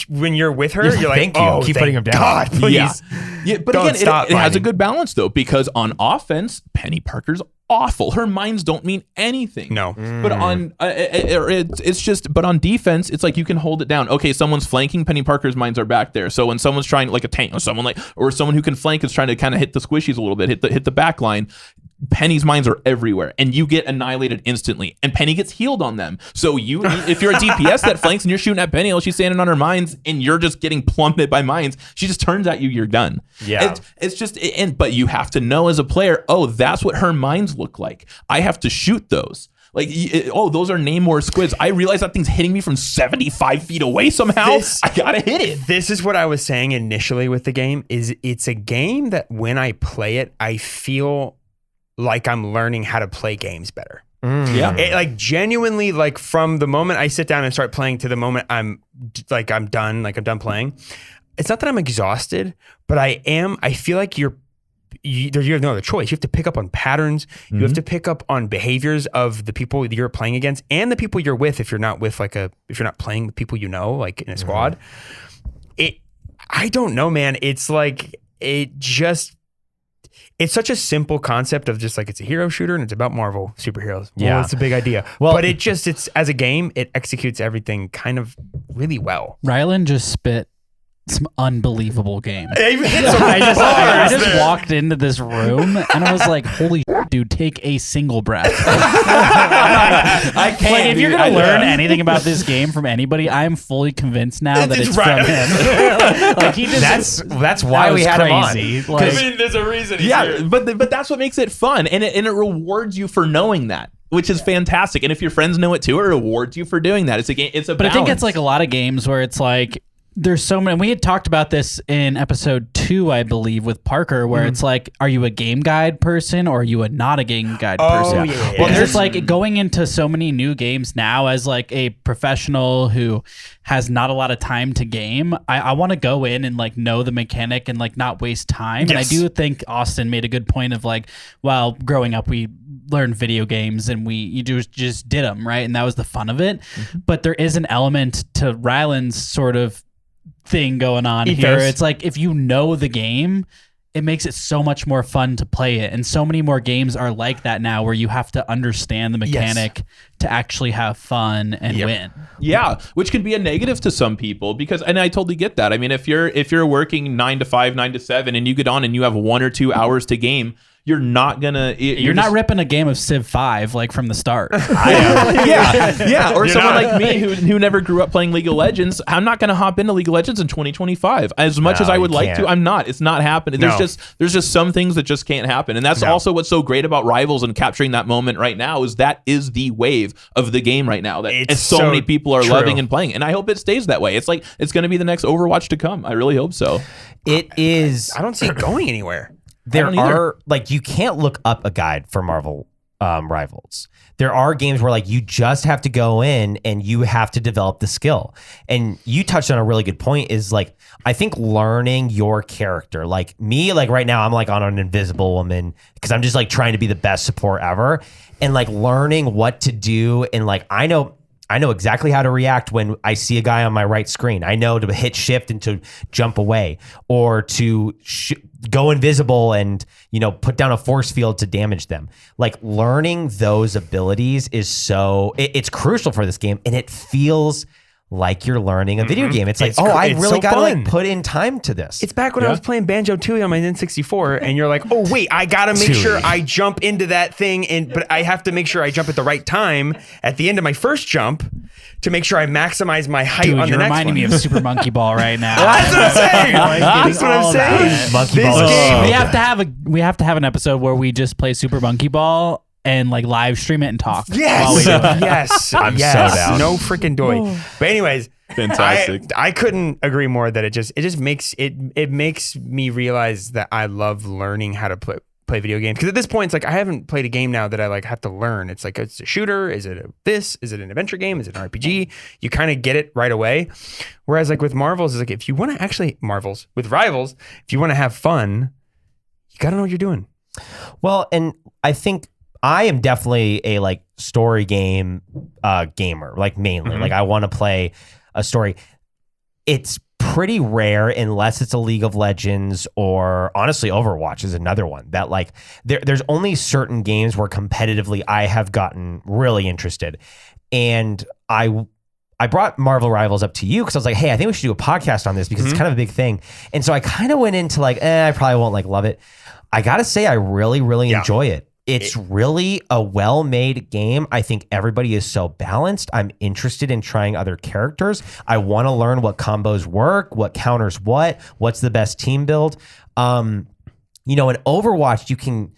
when you're with her, you're like, thank you. oh, Keep thank putting 'em down. God, please. Yeah, but Don't again, stop it has a mining. good balance though, because on offense, Penny Parker's awful. Her mines don't mean anything. No. But on it's just. But on defense, it's like you can hold it down. Okay, someone's flanking. Penny Parker's mines are back there. So when someone's trying, like a tank, or someone who can flank is trying to kind of hit the squishies a little bit, hit the back line. Penny's mines are everywhere, and you get annihilated instantly, and Penny gets healed on them. So if you're a DPS that flanks and you're shooting at Penny while she's standing on her mines, and you're just getting plummeted by mines, she just turns at you, you're done. Yeah. It's just, but you have to know as a player, that's what her mines look like. I have to shoot those. Like, those are Namor squids. I realize that thing's hitting me from 75 feet away somehow. I gotta hit it. This is what I was saying initially with the game. Is it's a game that when I play it, I feel like I'm learning how to play games better. Yeah. It, like genuinely, like from the moment I sit down and start playing to the moment I'm done playing. It's not that I'm exhausted, but I feel like you have no other choice. You have to pick up on patterns. You have to pick up on behaviors of the people you're playing against and the people you're with. If you're not playing with people, like in a squad, I don't know, man. It's like, it's such a simple concept of just like, it's a hero shooter and it's about Marvel superheroes. Yeah. Well, it's a big idea. Well- But it's as a game, it executes everything kind of really well. Rylan just spit some unbelievable game. I I just walked into this room and I was like, holy shit, dude, take a single breath. I can't. Like, if you're dude. going to learn anything about this game from anybody, I am fully convinced now that it's right. from him. Like, he just, That's why that we was had crazy. him on. Like, there's a reason. Yeah, but that's what makes it fun, and it rewards you for knowing that, which is fantastic. And if your friends know it too, it rewards you for doing that. It's a game. It's a. But I think it's balance. like a lot of games where it's like, there's so many. We had talked about this in episode 2, I believe, with Parker, where it's like, are you a game guide person or are you a not a game guide person? yeah. Well, there's like going into so many new games now as like a professional who has not a lot of time to game. I want to go in and like know the mechanic and like not waste time. And I Yes. do think Austin made a good point of like, well, growing up, we learned video games and you just did them, right? And that was the fun of it. But there is an element to Ryland's sort of thing going on here. It's like if you know the game, it makes it so much more fun to play it. And so many more games are like that now where you have to understand the mechanic to actually have fun and win. Yeah, which can be a negative to some people because, and I totally get that. I mean, if you're working 9 to 5, 9 to 7 and you get on and you have 1 or 2 hours to game, you're not gonna. You're not ripping a game of Civ 5 like from the start. I am. yeah. Or someone like me who never grew up playing League of Legends. I'm not gonna hop into League of Legends in 2025. As much as I would like to, I'm not. It's not happening. There's just some things that just can't happen, and that's also what's so great about Rivals and capturing that moment right now is that is the wave of the game right now that so many people are loving and playing, and I hope it stays that way. It's like it's gonna be the next Overwatch to come. I really hope so. It is. I don't see it going anywhere. There are like you can't look up a guide for Marvel Rivals. There are games where like you just have to go in and you have to develop the skill. And you touched on a really good point is like I think learning your character. Like me, like right now I'm like on an invisible woman because I'm just like trying to be the best support ever and like learning what to do and like I know exactly how to react when I see a guy on my right screen. I know to hit shift and to jump away or to go invisible and, put down a force field to damage them. Like learning those abilities is it's crucial for this game. And it feels like you're learning a video game. It's like, I really got to like put in time to this. It's back when I was playing Banjo-Tooie on my N64 and you're like, oh wait, I got to make sure I jump into that thing but I have to make sure I jump at the right time at the end of my first jump to make sure I maximize my height on the next one. You're reminding me of Super Monkey Ball right now. That's what I'm saying. That's what I'm saying. Monkey Ball is so we have to have an episode where we just play Super Monkey Ball and like live stream it and talk. Yes. While we do it. Yes. I'm so down. No freaking doy. But anyways, fantastic. I couldn't agree more that it just makes me realize that I love learning how to play video games. Because at this point, it's like I haven't played a game now that I like have to learn. It's like it's a shooter. Is it Is it an adventure game? Is it an RPG? You kind of get it right away. Whereas like with Marvels, it's like if you want to with Rivals, if you want to have fun, you got to know what you're doing. Well, and I think I am definitely a like story game gamer, like mainly. Like I want to play a story. It's pretty rare unless it's a League of Legends or honestly Overwatch is another one that like there's only certain games where competitively I have gotten really interested. And I brought Marvel Rivals up to you because I was like, hey, I think we should do a podcast on this because it's kind of a big thing. And so I kind of went into like, I probably won't like love it. I got to say, I really, really enjoy it. It's really a well-made game. I think everybody is so balanced. I'm interested in trying other characters. I want to learn what combos work, what counters what's the best team build. In Overwatch, you can,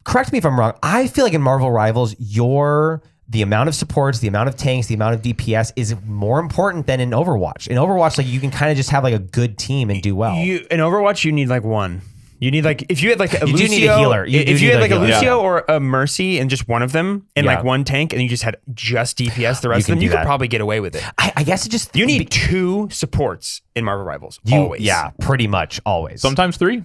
correct me if I'm wrong. I feel like in Marvel Rivals, the amount of supports, the amount of tanks, the amount of DPS is more important than in Overwatch. In Overwatch, like you can kind of just have like a good team and do well. In Overwatch, you need like one. You need like if you had like a Lucio, need a healer. If you had like a Lucio or a Mercy and just one of them and like one tank and you just had just DPS, the rest of them, you could probably get away with it. I guess it just you need 2 supports in Marvel Rivals. Always. Yeah, pretty much always. Sometimes 3.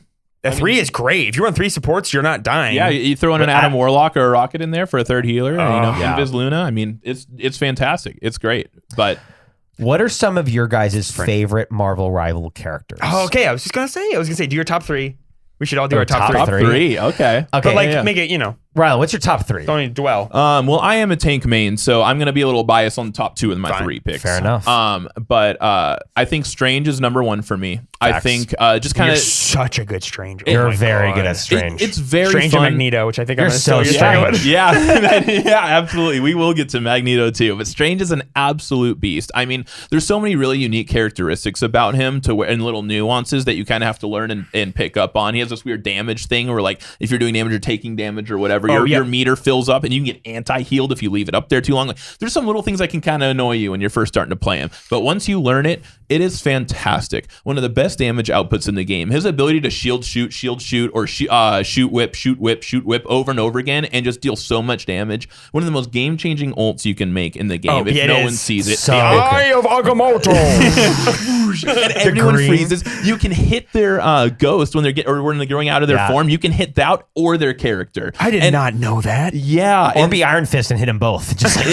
3 is great. If you run 3 supports, you're not dying. Yeah, you throw in an Adam Warlock or a Rocket in there for a third healer. Invis Luna. I mean, it's fantastic. It's great. But what are some of your guys' favorite Marvel Rival characters? Oh, okay. I was gonna say, do your top 3. We should all do our top 3. Top 3. Okay. But like, make it, Rylan, what's your top 3? Don't need to dwell. Well, I am a tank main, so I'm going to be a little biased on the top 2 with my 3 picks. Fair enough. But I think Strange is number 1 for me. Facts. I think just kind of such a good Strange. You're very good at Strange. It's very Strange fun. and Magneto, which I think you're I'm so Strange. Yeah, absolutely. We will get to Magneto too, but Strange is an absolute beast. I mean, there's so many really unique characteristics about him and little nuances that you kind of have to learn and pick up on. He has this weird damage thing where like if you're doing damage or taking damage or whatever, your meter fills up and you can get anti-healed if you leave it up there too long. Like, there's some little things that can kind of annoy you when you're first starting to play him, but once you learn it, it is fantastic. One of the best damage outputs in the game. His ability to shield shoot, or shoot whip over and over again and just deal so much damage. One of the most game-changing ults you can make in the game if no one sees it. The Eye of Agamotto. and everyone green. freezes. You can hit their ghost when when they're growing out of their form. You can hit that or their character. I did not know that. Yeah, Or be Iron Fist and hit them both. Just like,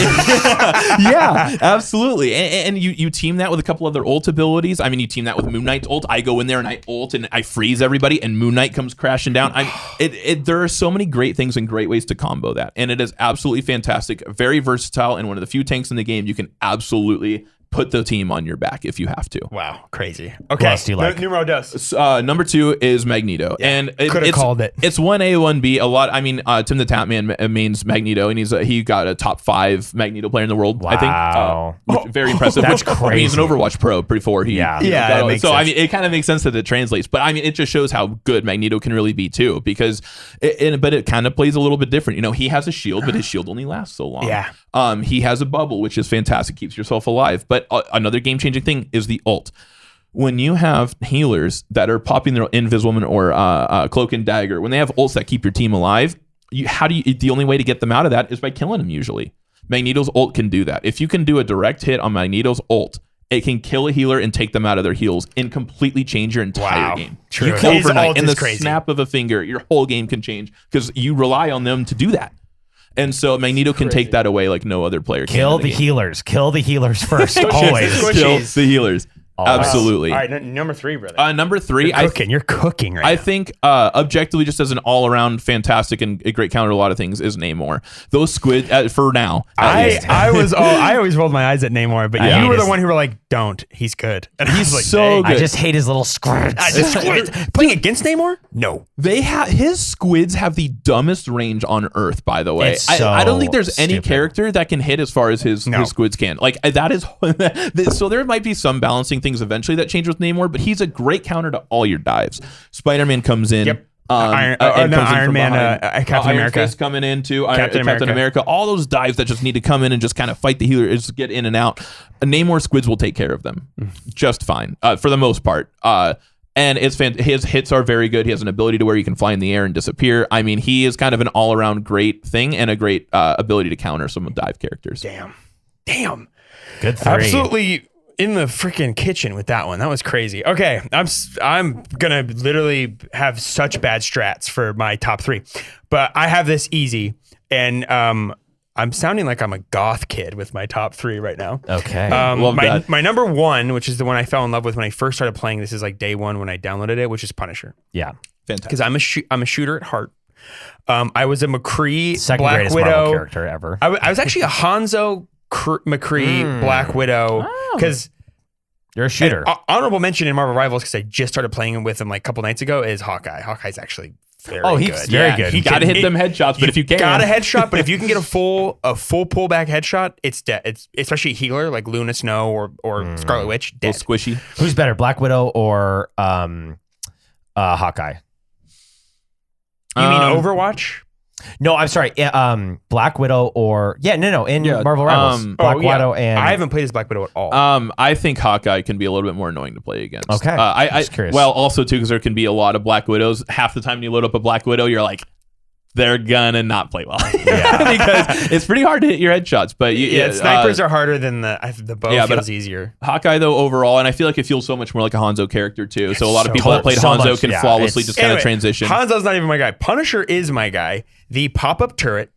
yeah, absolutely. And you team that with a couple other ult abilities. I mean, you team that with Moon Knight's ult. I go in there and I ult and I freeze everybody, and Moon Knight comes crashing down. There are so many great things and great ways to combo that, and it is absolutely fantastic. Very versatile, and one of the few tanks in the game you can absolutely put the team on your back if you have to. Wow, crazy. Okay, else do you like? Numero dos. Number 2 is Magneto, and Could have called it. It's 1A, 1B. A lot. I mean, Tim the Tatman mains Magneto, and he got a top 5 Magneto player in the world. I Wow. think. Very impressive. That's I mean, he's an crazy. Overwatch pro before he. Yeah. that makes sense. I mean, it kind of makes sense that it translates, but I mean, it just shows how good Magneto can really be too, because but it kind of plays a little bit different. You know, he has a shield, but his shield only lasts so long. Yeah. He has a bubble, which is fantastic, keeps yourself alive. But another game-changing thing is the ult. When you have healers that are popping their Inviswoman or Cloak and Dagger, when they have ults that keep your team alive, the only way to get them out of that is by killing them usually. Magneto's ult can do that. If you can do a direct hit on Magneto's ult, it can kill a healer and take them out of their heals and completely change your entire game. True. You His can overnight, ult in is the crazy. snap of a finger, your whole game can change because you rely on them to do that. And so Magneto can take that away like no other player can. kill in the game. healers. Kill the healers first. Always. Squishies. Kill the healers. Always. Absolutely. All right, number 3, brother. Number 3, You're cooking right I now. think objectively, just as an all-around fantastic and a great counter to a lot of things, is Namor. Those squid for now. at least. I always rolled my eyes at Namor, but Yeah. you were the He's- one who were like, "Don't, he's good." And I was like, so "Dang." good. I just hate his little squirts. I just quit. Playing against Namor? No. His squids have the dumbest range on Earth. By the way, It's I don't so think there's any stupid. character that can hit as far as his squids can. Like that is so there might be some balancing things eventually that change with Namor, but he's a great counter to all your dives. Spider-Man comes in. Yep. And Iron comes in Man, from behind. Captain Iron America. Fist coming in too. Captain Captain America. America. All those dives that just need to come in and just kind of fight the healer, just get in and out. Namor squids will take care of them just fine for the most part. And it's his hits are very good. He has an ability to where he can fly in the air and disappear. I mean, he is kind of an all-around great thing and a great ability to counter some dive characters. Damn. Good 3. Absolutely in the freaking kitchen with that one. That was crazy. Okay, I'm gonna literally have such bad strats for my top 3, but I have this easy, and I'm sounding like I'm a goth kid with my top 3 right now. Okay. Love that. My number 1, which is the one I fell in love with when I first started playing. This is like day 1 when I downloaded it, which is Punisher, yeah. Fantastic. because I'm a shooter at heart. I was a McCree Second Black greatest Widow Marvel character ever. I was actually a Hanzo McCree Black Widow because You're a shooter. honorable mention in Marvel Rivals, because I just started playing with him like a couple nights ago, is Hawkeye. Hawkeye's actually very good. he's very good. He Got to can- hit them headshots, but if you can, got a headshot, but if you can get a full pullback headshot, it's dead. It's especially a healer like Luna Snow or Scarlet Witch, a little dead. squishy. Who's better, Black Widow or Hawkeye? You mean Overwatch? No, I'm sorry. Black Widow or in Yeah, Marvel Rivals, Black Widow and I haven't played as Black Widow at all. I think Hawkeye can be a little bit more annoying to play against. Okay. Just curious. Well, also too, because there can be a lot of Black Widows. Half the time when you load up a Black Widow, you're like, they're gonna not play well. Yeah. Because it's pretty hard to hit your headshots. But snipers are harder than the bow. yeah, but- feels easier. Hawkeye though overall, and I feel like it feels so much more like a Hanzo character too. So a lot of So people that played so Hanzo much, can yeah, flawlessly it's- just kind of transition. Hanzo's not even my guy. Punisher is my guy. The pop-up turret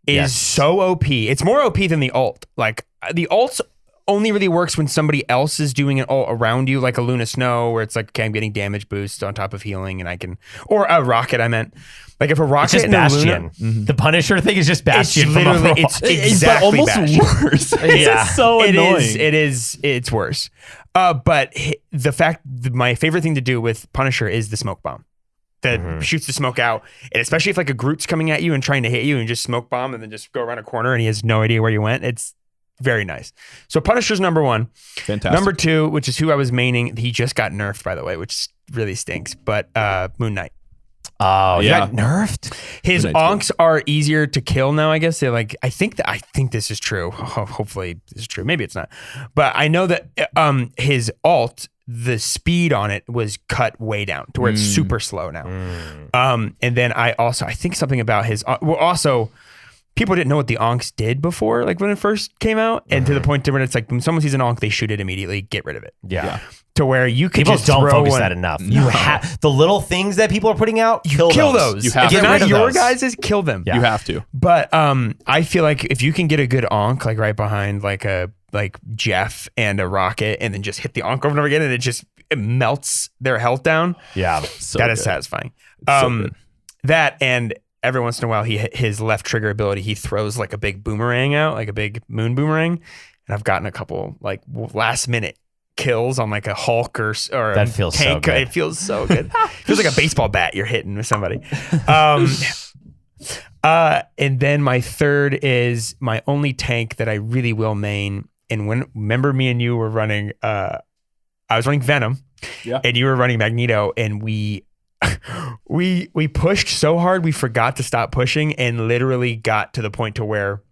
is Yes. so OP. It's more OP than the ult. Like the ults only really works when somebody else is doing an ult around you, like a Luna Snow, where it's like, okay, I'm getting damage boost on top of healing, and I can, or a Rocket. I meant like if a Rocket it's just and a Bastion. Luna, The Punisher thing is just it's Bastion. from literally Overwatch. it's exactly but almost Bastion. worse. It's Yeah. just so It annoying. is. It's worse. But the fact, my favorite thing to do with Punisher is the smoke bomb that shoots the smoke out, and especially if like a Groot's coming at you and trying to hit you, and just smoke bomb and then just go around a corner and he has no idea where you went. It's very nice. So Punisher's number 1. Fantastic. Number 2, which is who I was maining. He just got nerfed, by the way, which really stinks. But Moon Knight. Oh, Yeah. yeah, nerfed. His Moon Knight's onks are easier to kill now, I guess. They're like, I think this is true. Hopefully this is true. Maybe it's not. But I know that his ult, the speed on it was cut way down to where it's super slow now. And then I think something about his, also people didn't know what the onks did before, like when it first came out. And to the point to where it's like when someone sees an onk, they shoot it immediately, get rid of it. Yeah. to where you could People just don't throw focus one. that enough. You have the little things that people are putting out. Kill those. You have if to. it's Get rid not of your those. guys', kill them. Yeah. You have to. But I feel like if you can get a good onk like right behind like Jeff and a rocket, and then just hit the onk over and over again, and it melts their health down. Yeah. That is satisfying. good. That, and every once in a while, his left trigger ability, he throws like a big boomerang out, like a big moon boomerang. And I've gotten a couple like last minute kills on like a Hulk or That a feels so tank. good. It feels so good. It feels like a baseball bat you're hitting with somebody. And then my third is my only tank that I really will main. And remember me and you were running, I was running Venom, and you were running Magneto, and we pushed so hard we forgot to stop pushing, and literally got to the point to where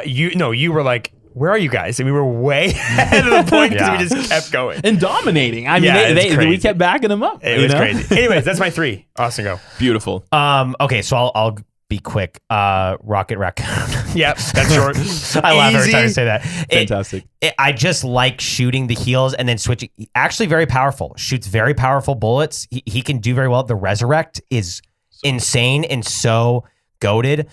you were like, where are you guys? And we were way ahead of the point because we just kept going. And dominating. I mean, Yeah, it's we crazy. kept backing them up. It was crazy. Anyways, that's my 3. Austin, go. Beautiful. Okay, so I'll be quick. Rocket Raccoon. Yep, that's short. I laugh every Easy. time I say that. Fantastic. I just like shooting the heals and then switching. Actually, very powerful. Shoots very powerful bullets. He can do very well. The Resurrect is insane and so goated.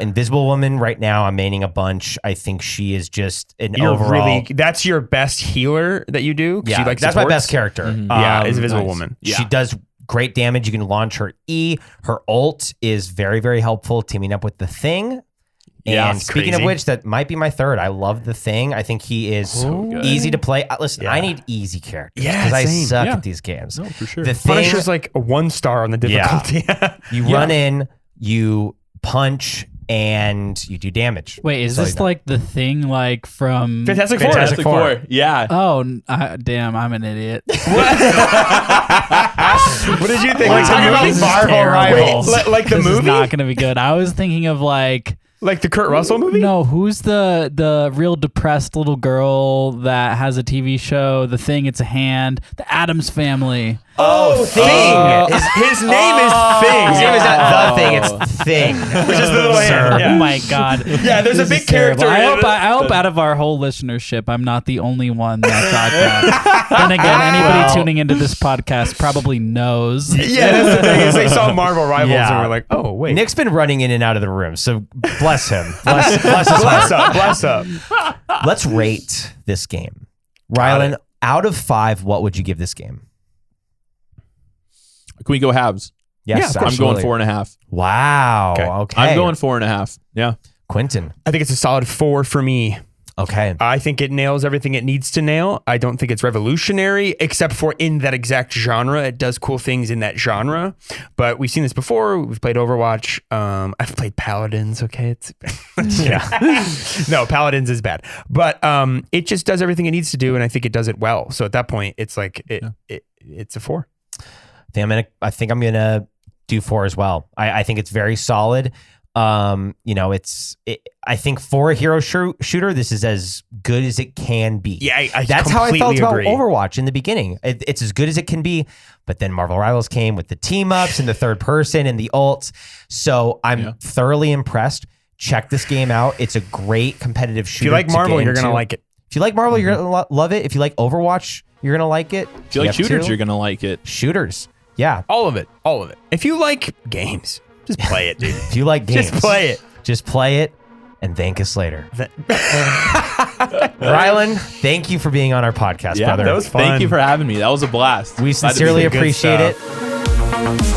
Invisible Woman right now, I'm maining a bunch. I think she is just an overall. That's your best healer that you do? 'Cause Yeah, you like that's my supports? best character. Yeah, is Invisible nice. Woman. She does great damage. You can launch her E. Her ult is very, very helpful teaming up with the Thing. Yeah, And it's speaking crazy. of which, that might be my third. I love the Thing. I think he is good. easy to play. Listen, Yeah. I need easy characters Yeah, because I same. suck Yeah. at these games. No, for sure. The Thing, Punisher's like a 1 star on the difficulty. you run in, you punch, and you do damage. Wait, is So this like the thing like from Fantastic Four. Fantastic Four. Yeah. Oh, damn, I'm an idiot. What did you think? We're talking about movie's Marvel terrible. Rivals. Like the This movie? is not going to be good. I was thinking of like Like the Kurt Russell movie? no, who's the real depressed little girl that has a TV show? The Thing, it's a hand. The Addams Family. Oh, Thing. His name is Thing. His name is not the Thing, it's Thing. Which is the little hand. Oh my god. Yeah, there's a This big is terrible. character. I hope out of our whole listenership, I'm not the only one that thought that. Then again, anybody tuning into this podcast probably knows. Yeah, that's the thing. Is they saw Marvel Rivals Yeah. and were like, oh, wait. Nick's been running in and out of the room, so bless him. Bless his Bless heart. up. Bless up. Let's rate this game. Rylan, out of 5, what would you give this game? Can we go halves? Yes, I'm absolutely. going 4.5. Wow. Okay. I'm going 4.5. Yeah. Quentin. I think it's a solid 4 for me. Okay. I think it nails everything it needs to nail. I don't think it's revolutionary, except for in that exact genre. It does cool things in that genre. But we've seen this before. We've played Overwatch. I've played Paladins. Okay, it's no, Paladins is bad, but it just does everything it needs to do, and I think it does it well. So at that point, it's like it's a 4. I think I'm gonna do 4 as well. I think it's very solid. I think for a hero shooter, this is as good as it can be. Yeah, I that's how I felt completely about agree. Overwatch in the beginning. It's as good as it can be, but then Marvel Rivals came with the team ups and the third person and the ults. So I'm thoroughly impressed. Check this game out. It's a great competitive shooter. If you like to Marvel, get you're gonna into. like it. If you like Marvel, you're gonna love it. If you like Overwatch, you're gonna like it. If you like shooters, TF2, you're going to like it. shooters. Yeah. All of it. If you like games, just play it, dude. If you like games, Just play it. Just play it and thank us later. Rylan, thank you for being on our podcast, brother. that was fun. Thank you for having me. That was a blast. We Glad to be sincerely here. Good appreciate stuff. it.